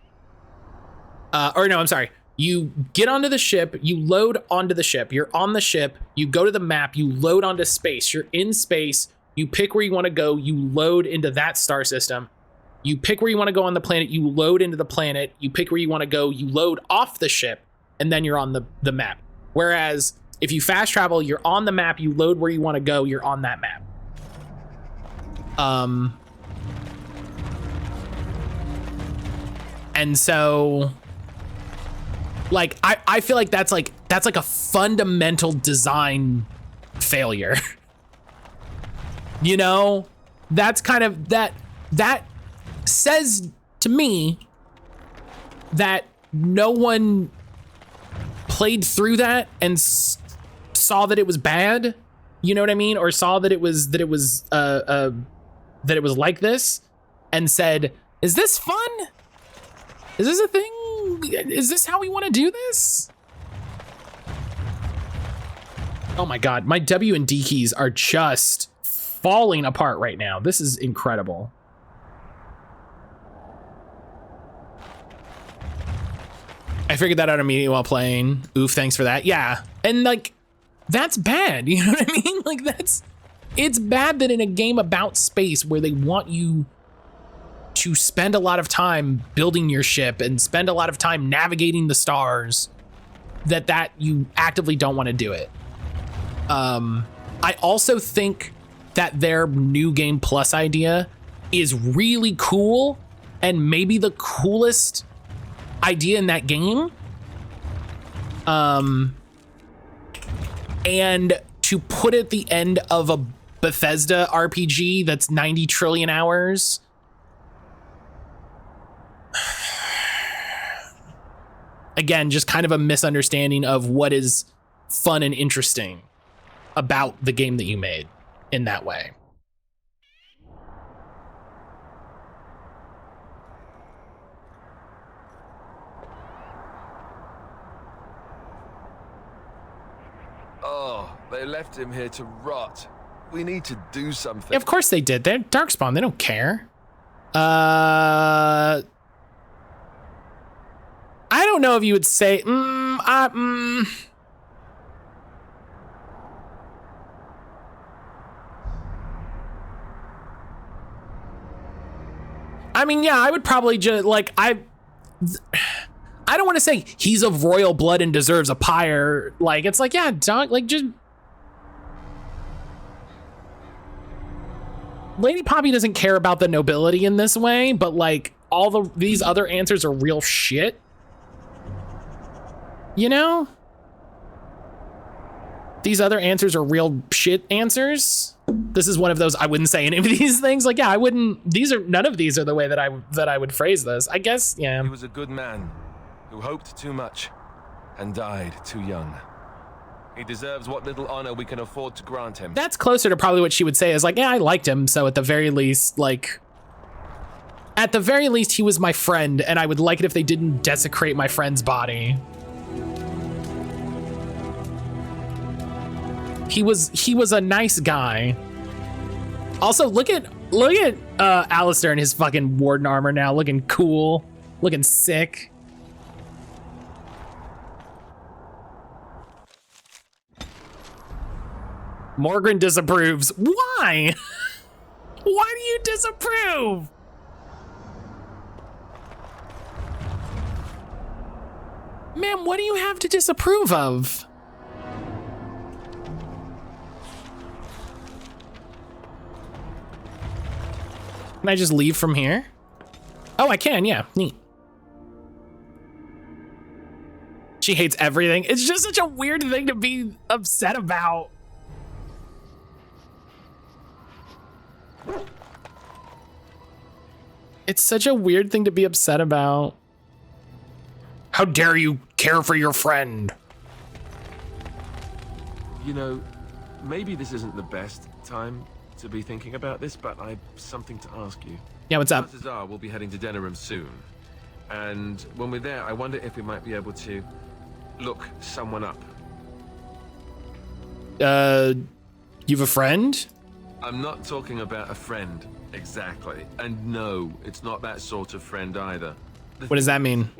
Or no, I'm sorry. You get onto the ship, you load onto the ship, you're on the ship, you go to the map, you load onto space, you're in space, you pick where you want to go, you load into that star system, you pick where you want to go on the planet, you load into the planet, you pick where you want to go, you load off the ship, and then you're on the map. Whereas if you fast travel, you're on the map, you load where you want to go, you're on that map. And so like I feel like that's like a fundamental design failure. You know, that's kind of that says to me that no one played through that and saw that it was bad, you know what I mean, or saw that it was that it was like this and said, is this fun? Is this a thing? Is this how we want to do this? Oh my God, my W and D keys are just falling apart right now. This is incredible. I figured that out immediately while playing. Oof, thanks for that. Yeah, and like, that's bad, you know what I mean? Like it's bad that in a game about space where they want you to spend a lot of time building your ship and spend a lot of time navigating the stars, that you actively don't want to do it. I also think that their new game plus idea is really cool and maybe the coolest idea in that game. And to put at the end of a Bethesda RPG that's 90 trillion hours, again, just kind of a misunderstanding of what is fun and interesting about the game that you made in that way. Oh, they left him here to rot. We need to do something. Yeah, of course they did. They're Darkspawn. They don't care. I don't know if you would say, I mean, yeah, I would probably just like, I don't want to say he's of royal blood and deserves a pyre. Like, it's like, yeah, dog, like just. Lady Poppy doesn't care about the nobility in this way, but like these other answers are real shit. You know? These other answers are real shit answers. This is one of those I wouldn't say any of these things. Like, yeah, I wouldn't. None of these are the way that I would phrase this. I guess, yeah. He was a good man who hoped too much and died too young. He deserves what little honor we can afford to grant him. That's closer to probably what she would say is like, yeah, I liked him. So at the very least, he was my friend, and I would like it if they didn't desecrate my friend's body. He was a nice guy. Also, look at Alistair in his fucking warden armor now, looking cool, looking sick. Morgan disapproves. Why? Why do you disapprove? Ma'am, what do you have to disapprove of? Can I just leave from here? Oh, I can, yeah, neat. She hates everything. It's just such a weird thing to be upset about. It's such a weird thing to be upset about. How dare you care for your friend? You know, maybe this isn't the best time to be thinking about this, but I've something to ask you. Yeah, what's up? Chances are we'll be heading to Denerim soon. And when we're there, I wonder if we might be able to look someone up. You have a friend? I'm not talking about a friend, exactly. And no, it's not that sort of friend either. What does that mean?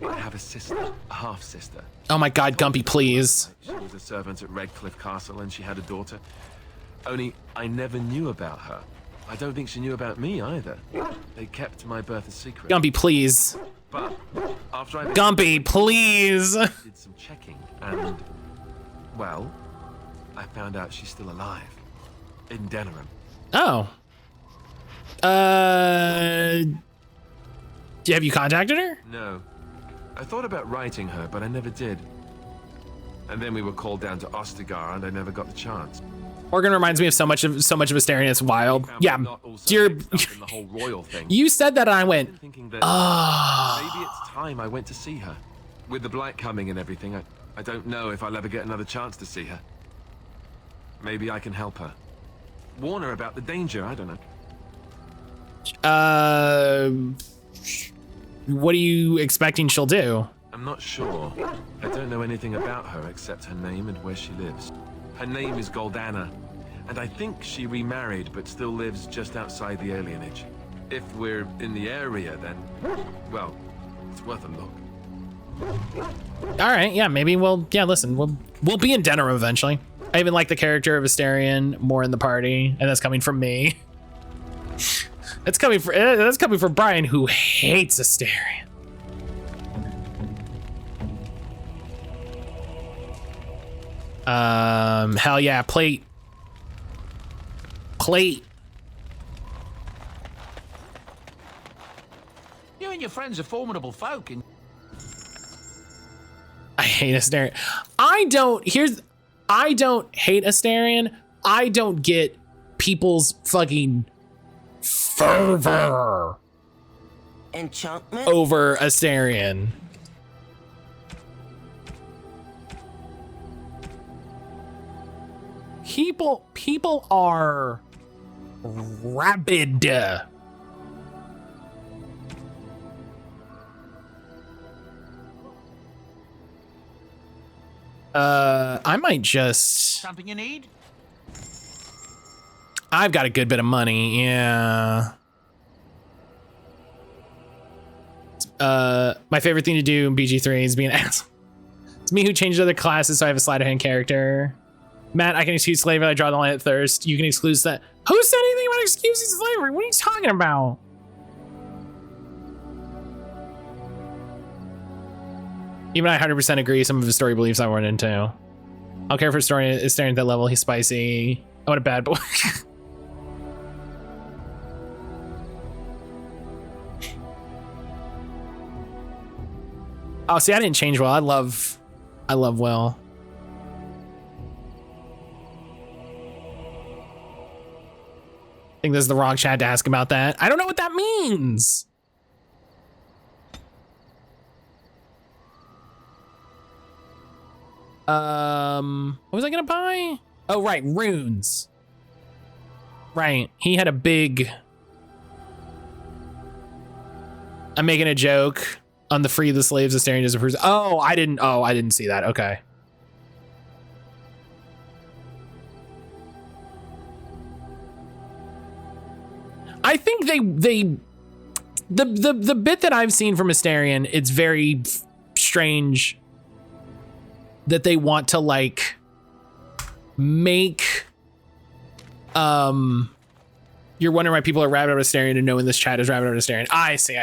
I have a sister, a half-sister. Oh my God, Gumpy, please. She was a servant at Redcliffe Castle and she had a daughter. Only I never knew about her. I don't think she knew about me either. They kept my birth a secret. Gumpy, please. But after I Gumpy, please. did some checking and, well, I found out she's still alive in Denerim. Oh. Have you contacted her? No. I thought about writing her, but I never did. And then we were called down to Ostagar, and I never got the chance. Morgan reminds me of so much of Asteria. It's wild. Yeah, dear. The whole royal thing. You said that, and I went. Thinking that maybe it's time I went to see her. With the blight coming and everything, I don't know if I'll ever get another chance to see her. Maybe I can help her. Warn her about the danger. I don't know. What are you expecting she'll do? I'm not sure. I don't know anything about her except her name and where she lives. Her name is Goldana, and I think she remarried but still lives just outside the alienage. If we're in the area, then, well, it's worth a look. All right, yeah, maybe listen, we'll be in Denerim eventually. I even like the character of Asterion more in the party, and that's coming from me. That's coming from Brian, who hates Asterion. Hell yeah, plate. You and your friends are formidable folk, and I hate Asterion. I don't hate Asterion. I don't get people's fucking fervor Enchantment? over Asterion. People are rabid. I might just... something you need? I've got a good bit of money, yeah. My favorite thing to do in BG3 is be an asshole. It's me who changed other classes, so I have a sleight of hand character. Matt, I can excuse slavery, I draw the line at thirst. You can excuse that. Who said anything about excusing slavery? What are you talking about? Even I 100% agree, some of his story beliefs I weren't into. I don't care if his story is staring at that level, he's spicy. Oh, what a bad boy. Oh, see, I didn't change Will. I love Will. I think this is the wrong chat to ask about that. I don't know what that means. What was I gonna buy? Oh, right, runes. Right, he had a big... I'm making a joke on the free the slaves Asterion disapproves. Oh, I didn't see that. Okay. I think the bit that I've seen from Asterion, it's very strange that they want to like make you're wondering why people are rabid about Asterion and knowing this chat is rabid about Asterion. I see.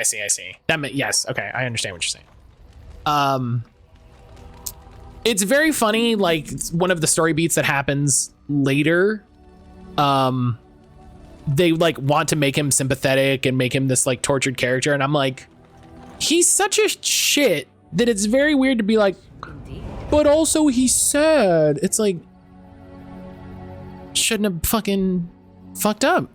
Yes, okay, I understand what you're saying. It's very funny, like one of the story beats that happens later, they like want to make him sympathetic and make him this like tortured character, and I'm like, he's such a shit that it's very weird to be like, but also he's sad. It's like, shouldn't have fucking fucked up.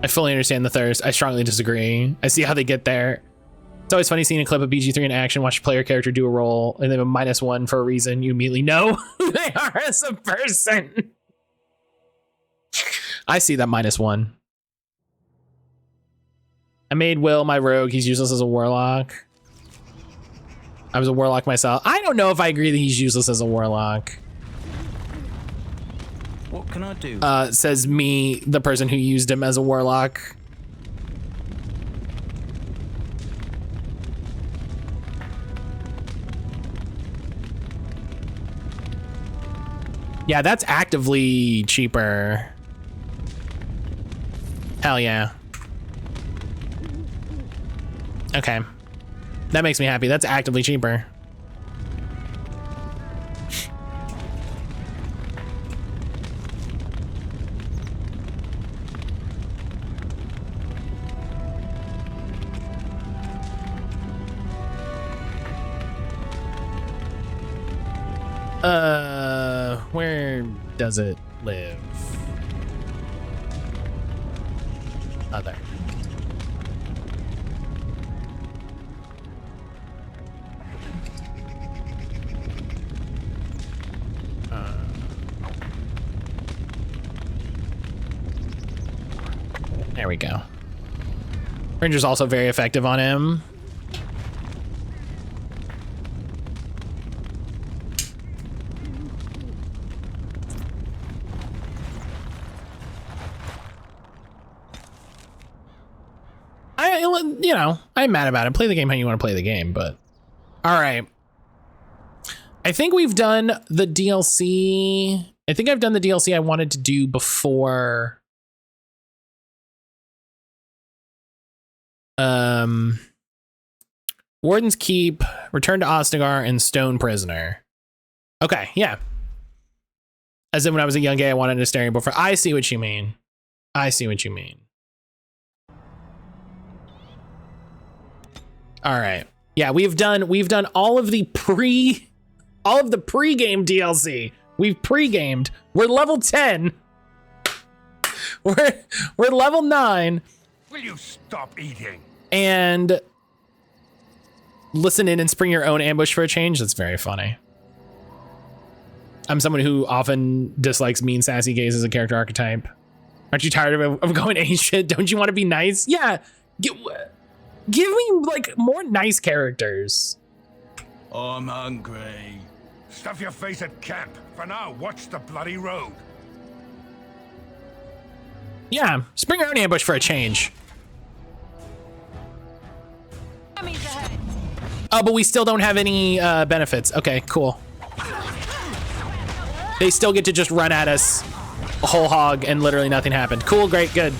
I fully understand the thirst. I strongly disagree. I see how they get there. It's always funny seeing a clip of BG3 in action, watch a player character do a role, and then a -1 for a reason. You immediately know who they are as a person. I see that -1. I made Will my rogue. He's useless as a warlock. I was a warlock myself. I don't know if I agree that he's useless as a warlock. What can I do? Says me, the person who used him as a warlock. Yeah, that's actively cheaper. Hell yeah. Okay. That makes me happy. That's actively cheaper. Where does it live? Other. There we go. Ranger's also very effective on him. You know, I'm mad about it. Play the game how you want to play the game, but all right. I think we've done the DLC. I think I've done the DLC I wanted to do before. Warden's Keep, Return to Ostagar, and Stone Prisoner. Okay, yeah. As in when I was a young gay, I wanted a staring before. I see what you mean. I see what you mean. All right. Yeah, we've done all of the pre-game DLC. We've pre-gamed. We're level 10. We're level 9. Will you stop eating? And listen in and spring your own ambush for a change. That's very funny. I'm someone who often dislikes mean, sassy gays as a character archetype. Aren't you tired of going ancient? Don't you want to be nice? Yeah. Give me, like, more nice characters. I'm hungry. Stuff your face at camp. For now, watch the bloody road. Yeah, spring your own ambush for a change. Oh, but we still don't have any benefits. Okay, cool. They still get to just run at us whole hog and literally nothing happened. Cool, great, good.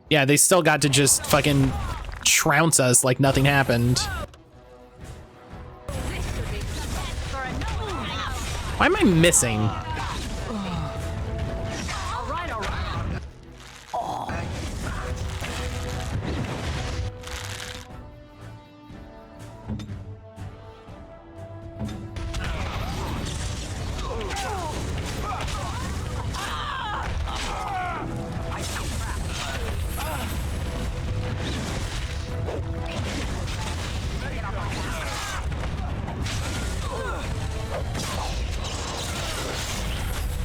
Yeah, they still got to just fucking trounce us like nothing happened. Why am I missing?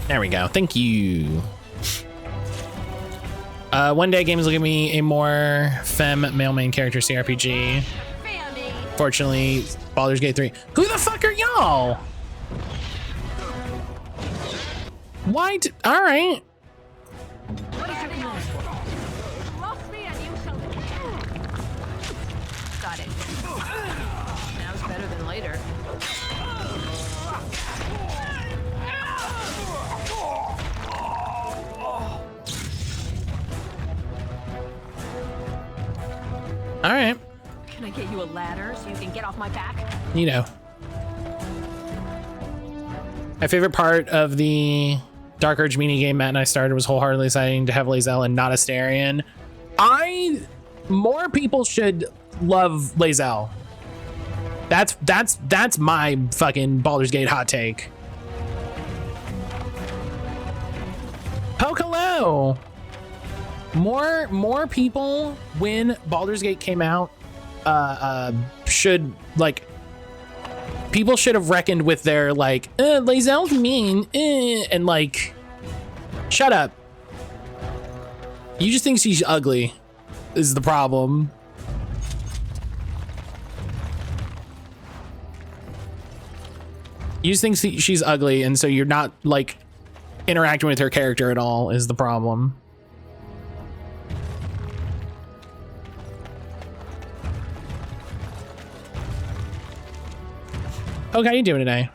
There we go. Thank you. One day games will give me a more femme male main character CRPG. Fortunately, Baldur's Gate 3. Who the fuck are y'all? Why? All right. Got it. Now's better than later. All right. Can I get you a ladder so you can get off my back? You know. My favorite part of the Dark Urge mini game Matt and I started was wholeheartedly deciding to have Lae'zel and not Astarion. More people should love Lae'zel. That's my fucking Baldur's Gate hot take. Poke hello. More people when Baldur's Gate came out should like people should have reckoned with their like Lae'zel's mean and like shut up. You just think she's ugly is the problem. You just think she's ugly and so you're not like interacting with her character at all is the problem. Okay, how you doing today?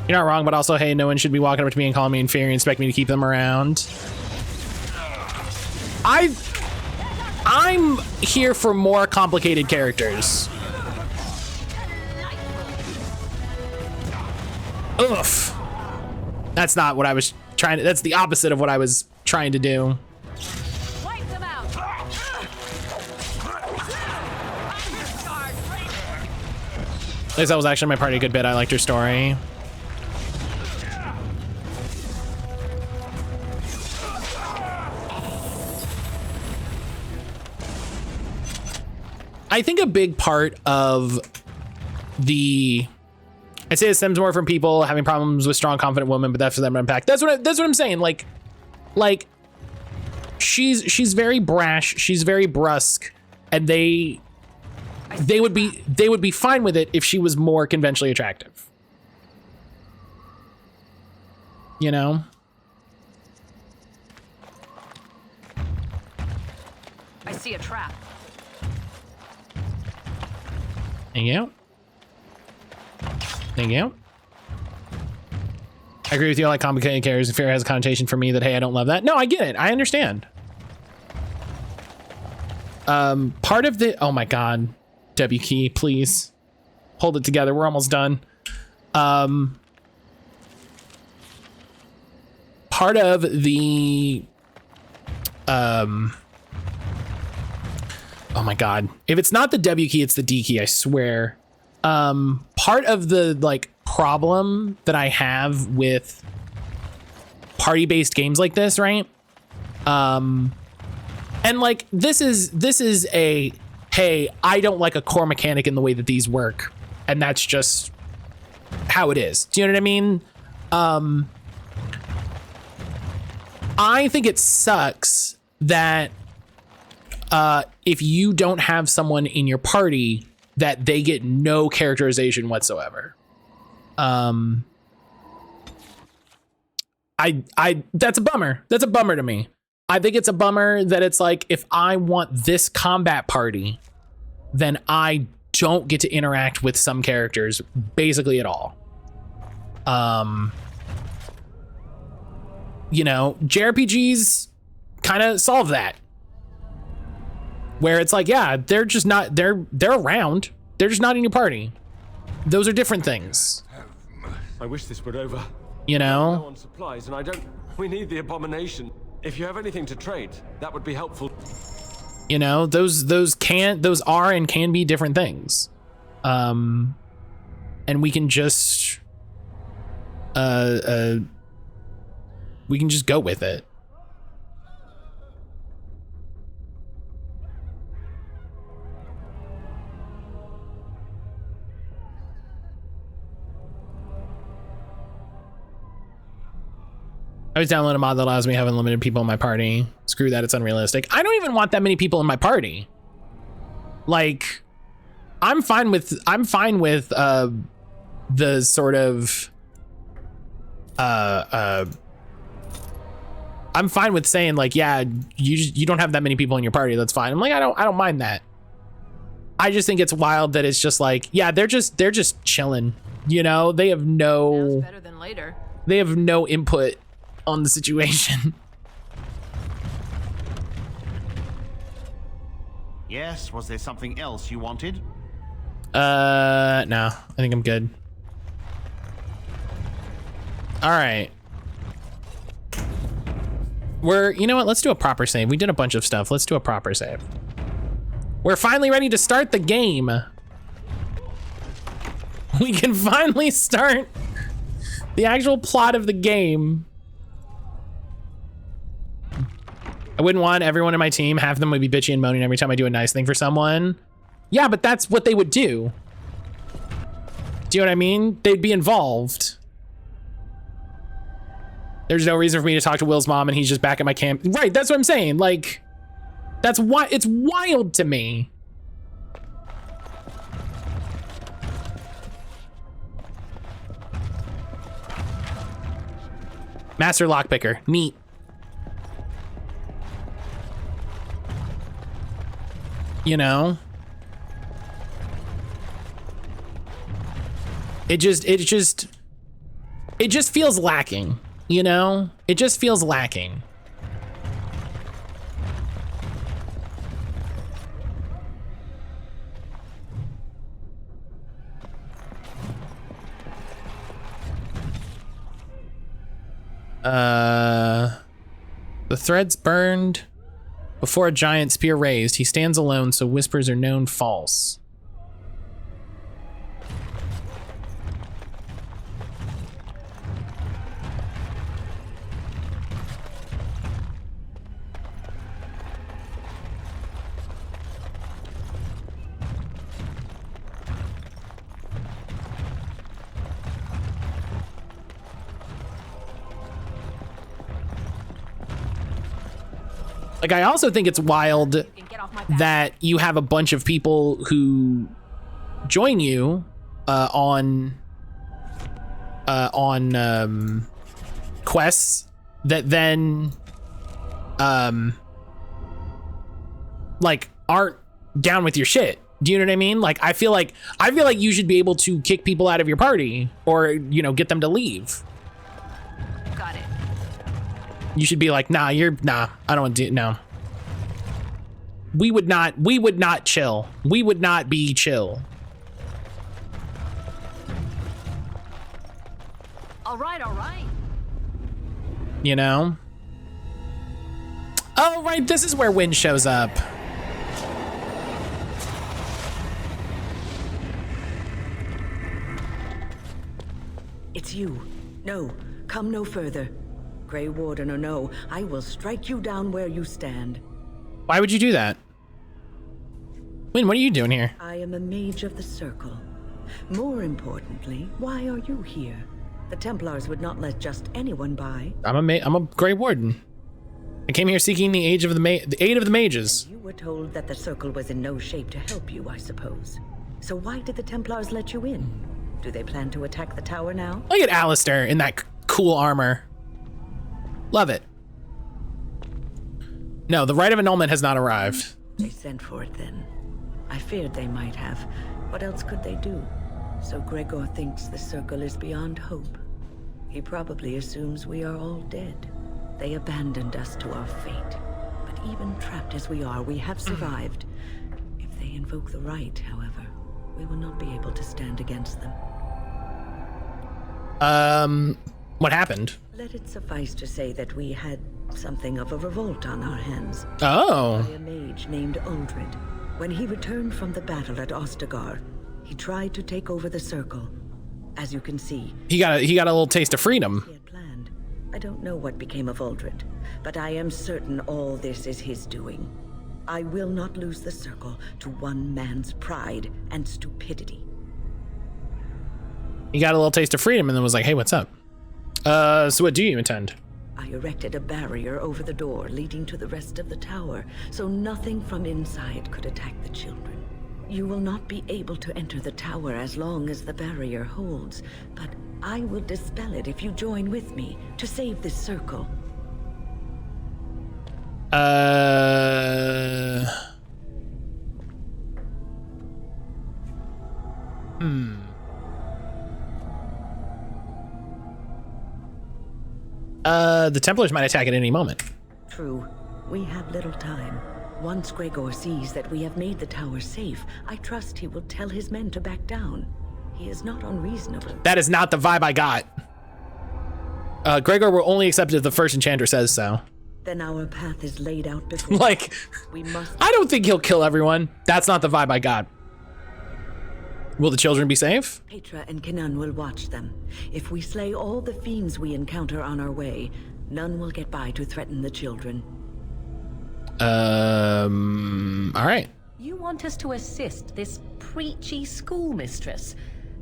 You're not wrong, but also, hey, no one should be walking up to me and calling me inferior and expect me to keep them around. I'm here for more complicated characters. Oof. That's not what I was trying to, that's the opposite of what I was trying to do. Wipe them out. Lisa was actually my party a good bit. I liked her story. I think a big part of I say it stems more from people having problems with strong, confident women, but that's for them to unpack. That's what I'm saying. Like she's very brash, she's very brusque, and they would be fine with it if she was more conventionally attractive. You know? I see a trap. Thank you. Thank you. I agree with you. I like complicated characters. Fear has a connotation for me that, hey, I don't love that. No, I get it. I understand. Part of the, oh my God, W key, please hold it together. We're almost done. Part of the, oh my God, if it's not the W key, it's the D key, I swear. Part of the like problem that I have with party-based games like this, right? And like this is a, hey, I don't like a core mechanic in the way that these work, and that's just how it is. Do you know what I mean? I think it sucks that if you don't have someone in your party that they get no characterization whatsoever. That's a bummer. That's a bummer to me. I think it's a bummer that it's like, if I want this combat party, then I don't get to interact with some characters basically at all. You know, JRPGs kind of solve that. Where it's like, yeah, they're just not, they're around. They're just not in your party. Those are different things. I wish this were over. You know? No on supplies, and we need the abomination. If you have anything to trade, that would be helpful. You know, those are and can be different things. And we can just go with it. I always download a mod that allows me to have unlimited people in my party. Screw that, it's unrealistic. I don't even want that many people in my party. Like, I'm fine with the sort of I'm fine with saying like, yeah, you don't have that many people in your party, that's fine. I'm like, I don't mind that. I just think it's wild that it's just like, yeah, they're just chilling. You know, they have Now's better than later. they have no input on the situation. Yes, was there something else you wanted? No, I think I'm good. All right. You know what? Let's do a proper save. We did a bunch of stuff. Let's do a proper save. We're finally ready to start the game. We can finally start the actual plot of the game. I wouldn't want everyone in my team, half of them would be bitchy and moaning every time I do a nice thing for someone. Yeah, but that's what they would do. Do you know what I mean? They'd be involved. There's no reason for me to talk to Will's mom and he's just back at my camp. Right, that's what I'm saying. Like, that's why it's wild to me. Master lockpicker, neat. You know? It just feels lacking, you know? It just feels lacking. The thread's burned. Before a giant spear raised, he stands alone, so whispers are known false. Like, I also think it's wild that you have a bunch of people who join you on quests that then like aren't down with your shit. Do you know what I mean? Like, I feel like you should be able to kick people out of your party or, you know, get them to leave. Got it. You should be like, nah, I don't want to do, no. We would not chill. We would not be chill. All right. You know? Oh, right, this is where Wind shows up. It's you. No, come no further. Grey Warden or no, I will strike you down where you stand. Why would you do that? Wind, what are you doing here? I am a mage of the Circle. More importantly, why are you here? The Templars would not let just anyone by. I'm a Grey Warden. I came here seeking the aid of the mages. You were told that the Circle was in no shape to help you, I suppose. So why did the Templars let you in? Do they plan to attack the tower now? Look at Alistair in that cool armor. Love it. No, the rite of annulment has not arrived. They sent for it then. I feared they might have. What else could they do? So Gregor thinks the Circle is beyond hope. He probably assumes we are all dead. They abandoned us to our fate. But even trapped as we are, we have survived. If they invoke the rite, however, we will not be able to stand against them. What happened? Let it suffice to say that we had something of a revolt on our hands. Oh. By a mage named Uldred. When he returned from the battle at Ostagar, he tried to take over the Circle. As you can see, He got a little taste of freedom. he had planned. I don't know what became of Uldred, but I am certain all this is his doing. I will not lose the Circle to one man's pride and stupidity. He got a little taste of freedom and then was like, hey, what's up? So what do you intend? I erected a barrier over the door leading to the rest of the tower, so nothing from inside could attack the children. You will not be able to enter the tower as long as the barrier holds, but I will dispel it if you join with me to save this Circle. The Templars might attack at any moment. True. We have little time. Once Gregor sees that we have made the tower safe, I trust he will tell his men to back down. He is not unreasonable. That is not the vibe I got. Gregor will only accept it if the first enchanter says so. Then our path is laid out before Like, we must. I don't think he'll kill everyone. That's not the vibe I got. Will the children be safe? Petra and Kenan will watch them. If we slay all the fiends we encounter on our way, none will get by to threaten the children. All right. You want us to assist this preachy schoolmistress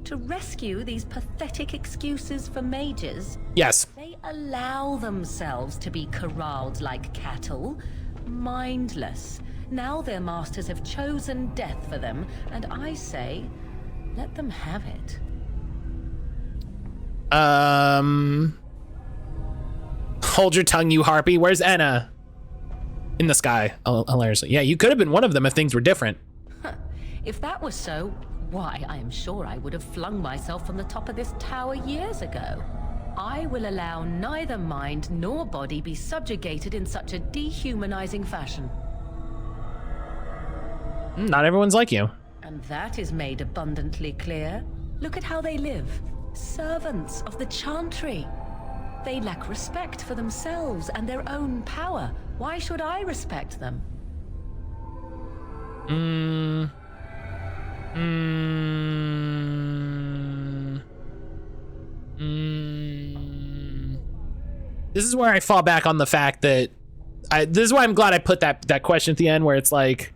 to rescue these pathetic excuses for mages? Yes. They allow themselves to be corralled like cattle, mindless. Now their masters have chosen death for them, and I say, let them have it. Hold your tongue, you harpy. Where's Anna? In the sky, hilariously. Yeah, you could have been one of them if things were different. If that was so, why, I am sure I would have flung myself from the top of this tower years ago. I will allow neither mind nor body be subjugated in such a dehumanizing fashion. Not everyone's like you. And that is made abundantly clear. Look at how they live. Servants of the Chantry. They lack respect for themselves and their own power. Why should I respect them? This is where I fall back on the fact that this is why I'm glad I put that question at the end where it's like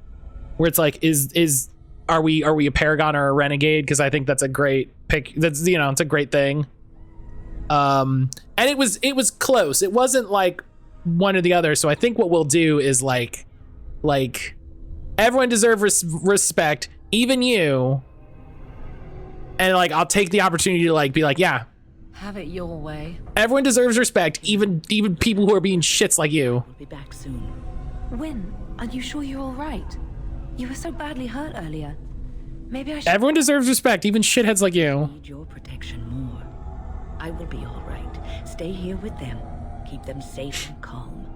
are we a paragon or a renegade? Because I think that's a great pick. That's, you know, it's a great thing. And it was close. It wasn't like one or the other. So I think what we'll do is like everyone deserves respect, even you. And like, I'll take the opportunity to like be like, yeah, Have it your way. everyone deserves respect, even people who are being shits like you. We'll be back soon. Win, are you sure you're all right? You were so badly hurt earlier. Maybe I should... Everyone deserves respect, even shitheads like you. Need your protection more. I will be all right. Stay here with them. Keep them safe and calm.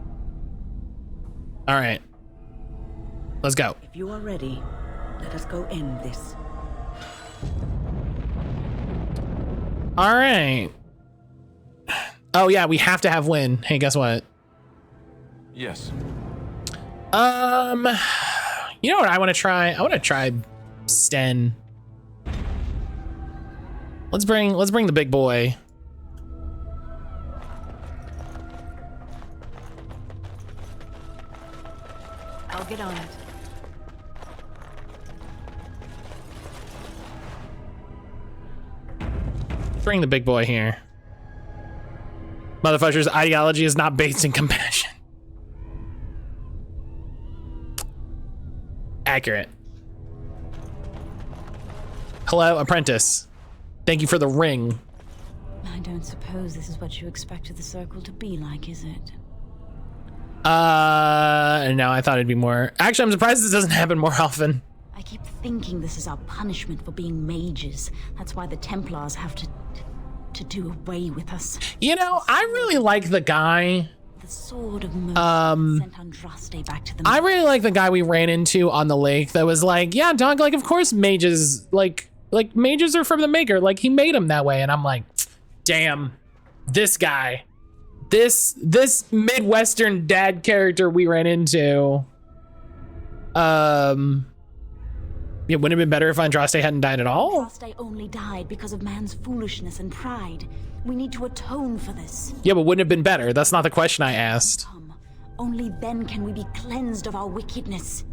All right, let's go. If you are ready, let us go end this. All right. Oh yeah, we have to have Win. Hey, guess what? Yes. You know what I want to try? I want to try Sten. Let's bring the big boy. I'll get on it. Bring the big boy here. Motherfucker's ideology is not based in compassion. Accurate. Hello, apprentice. Thank you for the ring. I don't suppose this is what you expected the circle to be like, is it? No, I thought it'd be more. Actually, I'm surprised this doesn't happen more often. I keep thinking this is our punishment for being mages. That's why the Templars have to do away with us. You know, I really like the guy. The sword of mercy sent Andraste back to the I really like the guy we ran into on the lake that was like, yeah, dog, like, of course mages, like mages are from the maker. Like, he made them that way. And I'm like, damn, this guy, this Midwestern dad character we ran into, it wouldn't have been better if Andraste hadn't died at all. Andraste only died because of man's foolishness and pride. We need to atone for this. Yeah, but wouldn't have been better. That's not the question I asked. Only then can we be cleansed of our wickedness.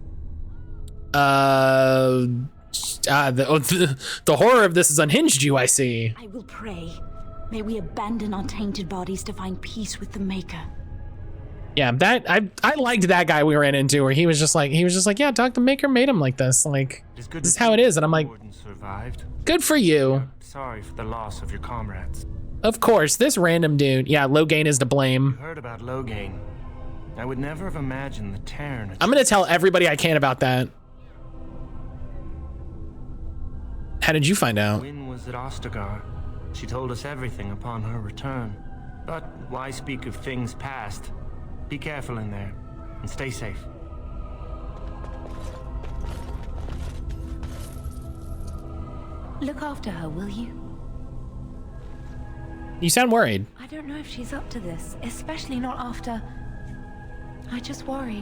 The horror of this has unhinged you, I see. I will pray. May we abandon our tainted bodies to find peace with the Maker. Yeah, that I liked that guy we ran into where he was just like, yeah, dog, the Maker made him like this. Like, this is how it is. And I'm like, good for you. Sorry for the loss of your comrades. Of course, this random dude. Yeah, Logain is to blame. Heard about Logain. I would never have imagined the Terran. I'm gonna tell everybody I can about that. How did you find out? Wynn was at Ostagar. She told us everything upon her return. But why speak of things past? Be careful in there, and stay safe. Look after her, will you? You sound worried. I don't know if she's up to this, especially not after... I just worry.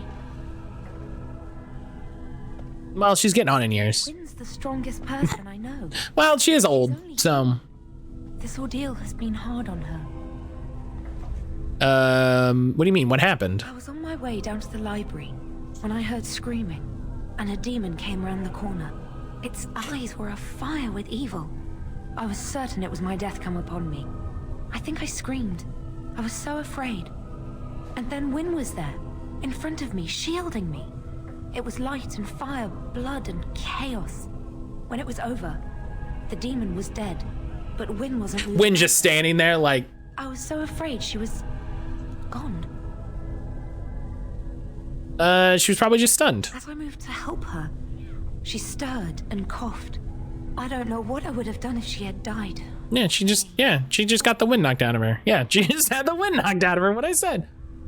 Well, she's getting on in years. Wynn's the strongest person I know. Well, she is old, so... This ordeal has been hard on her. What do you mean? What happened? I was on my way down to the library when I heard screaming, and a demon came around the corner. Its eyes were afire with evil. I was certain it was my death come upon me. I think I screamed. I was so afraid. And then Wynn was there, in front of me, shielding me. It was light and fire, blood and chaos. When it was over, the demon was dead, but Wynn wasn't. Wynn just standing there like... I was so afraid she was gone. She was probably just stunned. As I moved to help her, she stirred and coughed. I don't know what I would have done if she had died. Yeah, she just got the wind knocked out of her. Yeah, she just had the wind knocked out of her, what I said.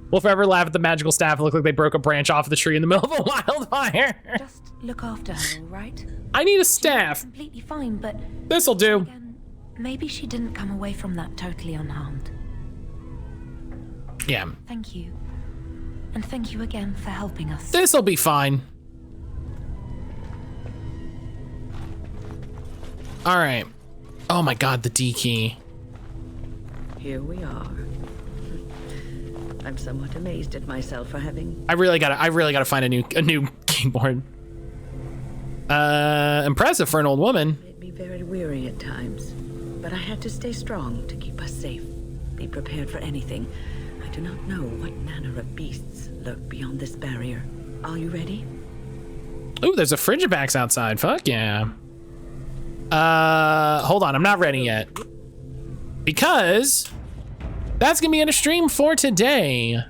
We'll forever laugh at the magical staff. It looked like they broke a branch off the tree in the middle of a wildfire. Just look after her, all right? I need a staff. She's completely fine, but... This'll do. Again, maybe she didn't come away from that totally unharmed. Yeah. Thank you. And thank you again for helping us. This'll be fine. All right. Oh my God, the D key. Here we are. I'm somewhat amazed at myself for having... I really gotta find a new keyboard. Impressive for an old woman. Made me very weary at times, but I had to stay strong to keep us safe. Be prepared for anything. I do not know what manner of beasts lurk beyond this barrier. Are you ready? Ooh, there's a Frigibax outside. Fuck yeah. Hold on, I'm not ready yet. Because that's gonna be in a stream for today.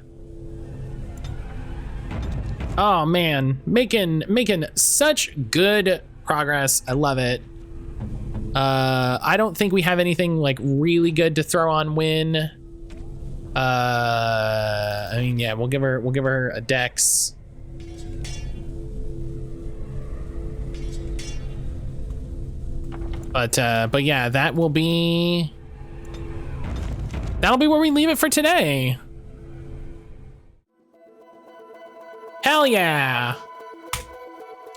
Oh man, making such good progress. I love it. I don't think we have anything like really good to throw on Win. I mean, yeah, we'll give her a dex. But yeah, that'll be where we leave it for today. Hell yeah.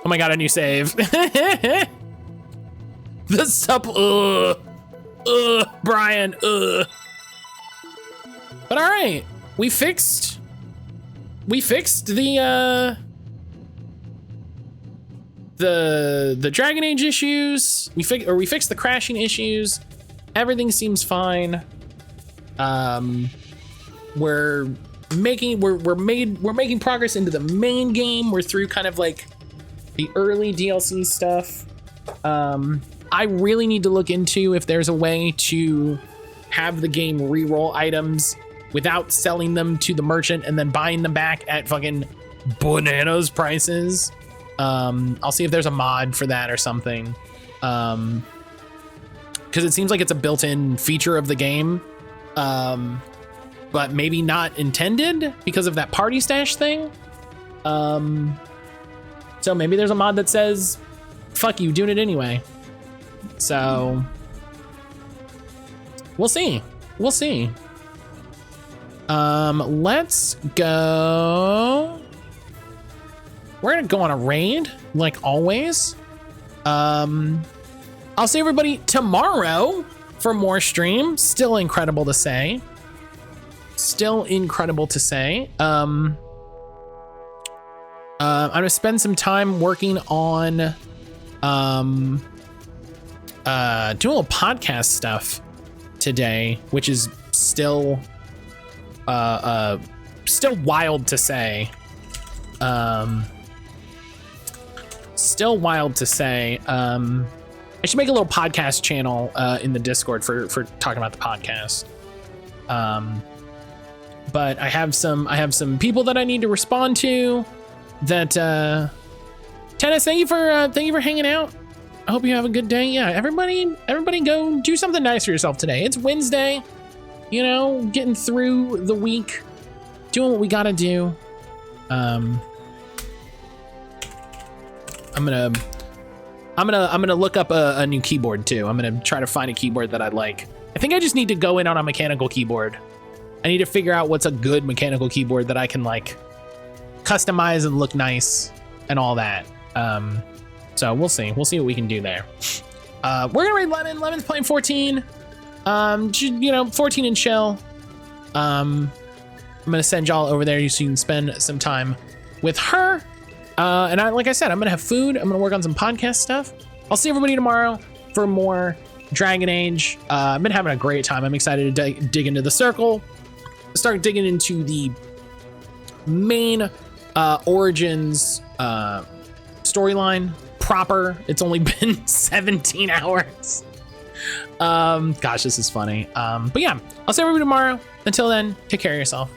Oh my God, a new save. The sup, Brian, But all right, we fixed the Dragon Age issues. We fixed the crashing issues. Everything seems fine. We're making progress into the main game. We're through kind of like the early DLC stuff. I really need to look into if there's a way to have the game reroll items without selling them to the merchant and then buying them back at fucking bananas prices. I'll see if there's a mod for that or something. Because it seems like it's a built-in feature of the game, but maybe not intended because of that party stash thing. So maybe there's a mod that says, fuck you, doing it anyway. So we'll see. Let's go. We're gonna go on a raid, like always. I'll see everybody tomorrow for more stream. Still incredible to say. I'm gonna spend some time working on doing a little podcast stuff today, which is still wild to say. I should make a little podcast channel in the Discord for talking about the podcast. But I have some people that I need to respond to. That Tennis, thank you for hanging out. I hope you have a good day. Yeah, everybody go do something nice for yourself today. It's Wednesday, you know, getting through the week, doing what we gotta do. I'm gonna look up a new keyboard too. I'm gonna try to find a keyboard that I like. I think I just need to go in on a mechanical keyboard. I need to figure out what's a good mechanical keyboard that I can like customize and look nice and all that. So we'll see what we can do there. We're gonna raid Lemon. Lemon's playing 14. 14 and chill. I'm gonna send y'all over there so you can spend some time with her. And like I said, I'm gonna have food. I'm gonna work on some podcast stuff. I'll see everybody tomorrow for more Dragon Age. I've been having a great time. I'm excited to dig into the circle, start digging into the main Origins storyline proper. It's only been 17 hours. Gosh, this is funny. But yeah, I'll see everybody tomorrow. Until then, take care of yourself.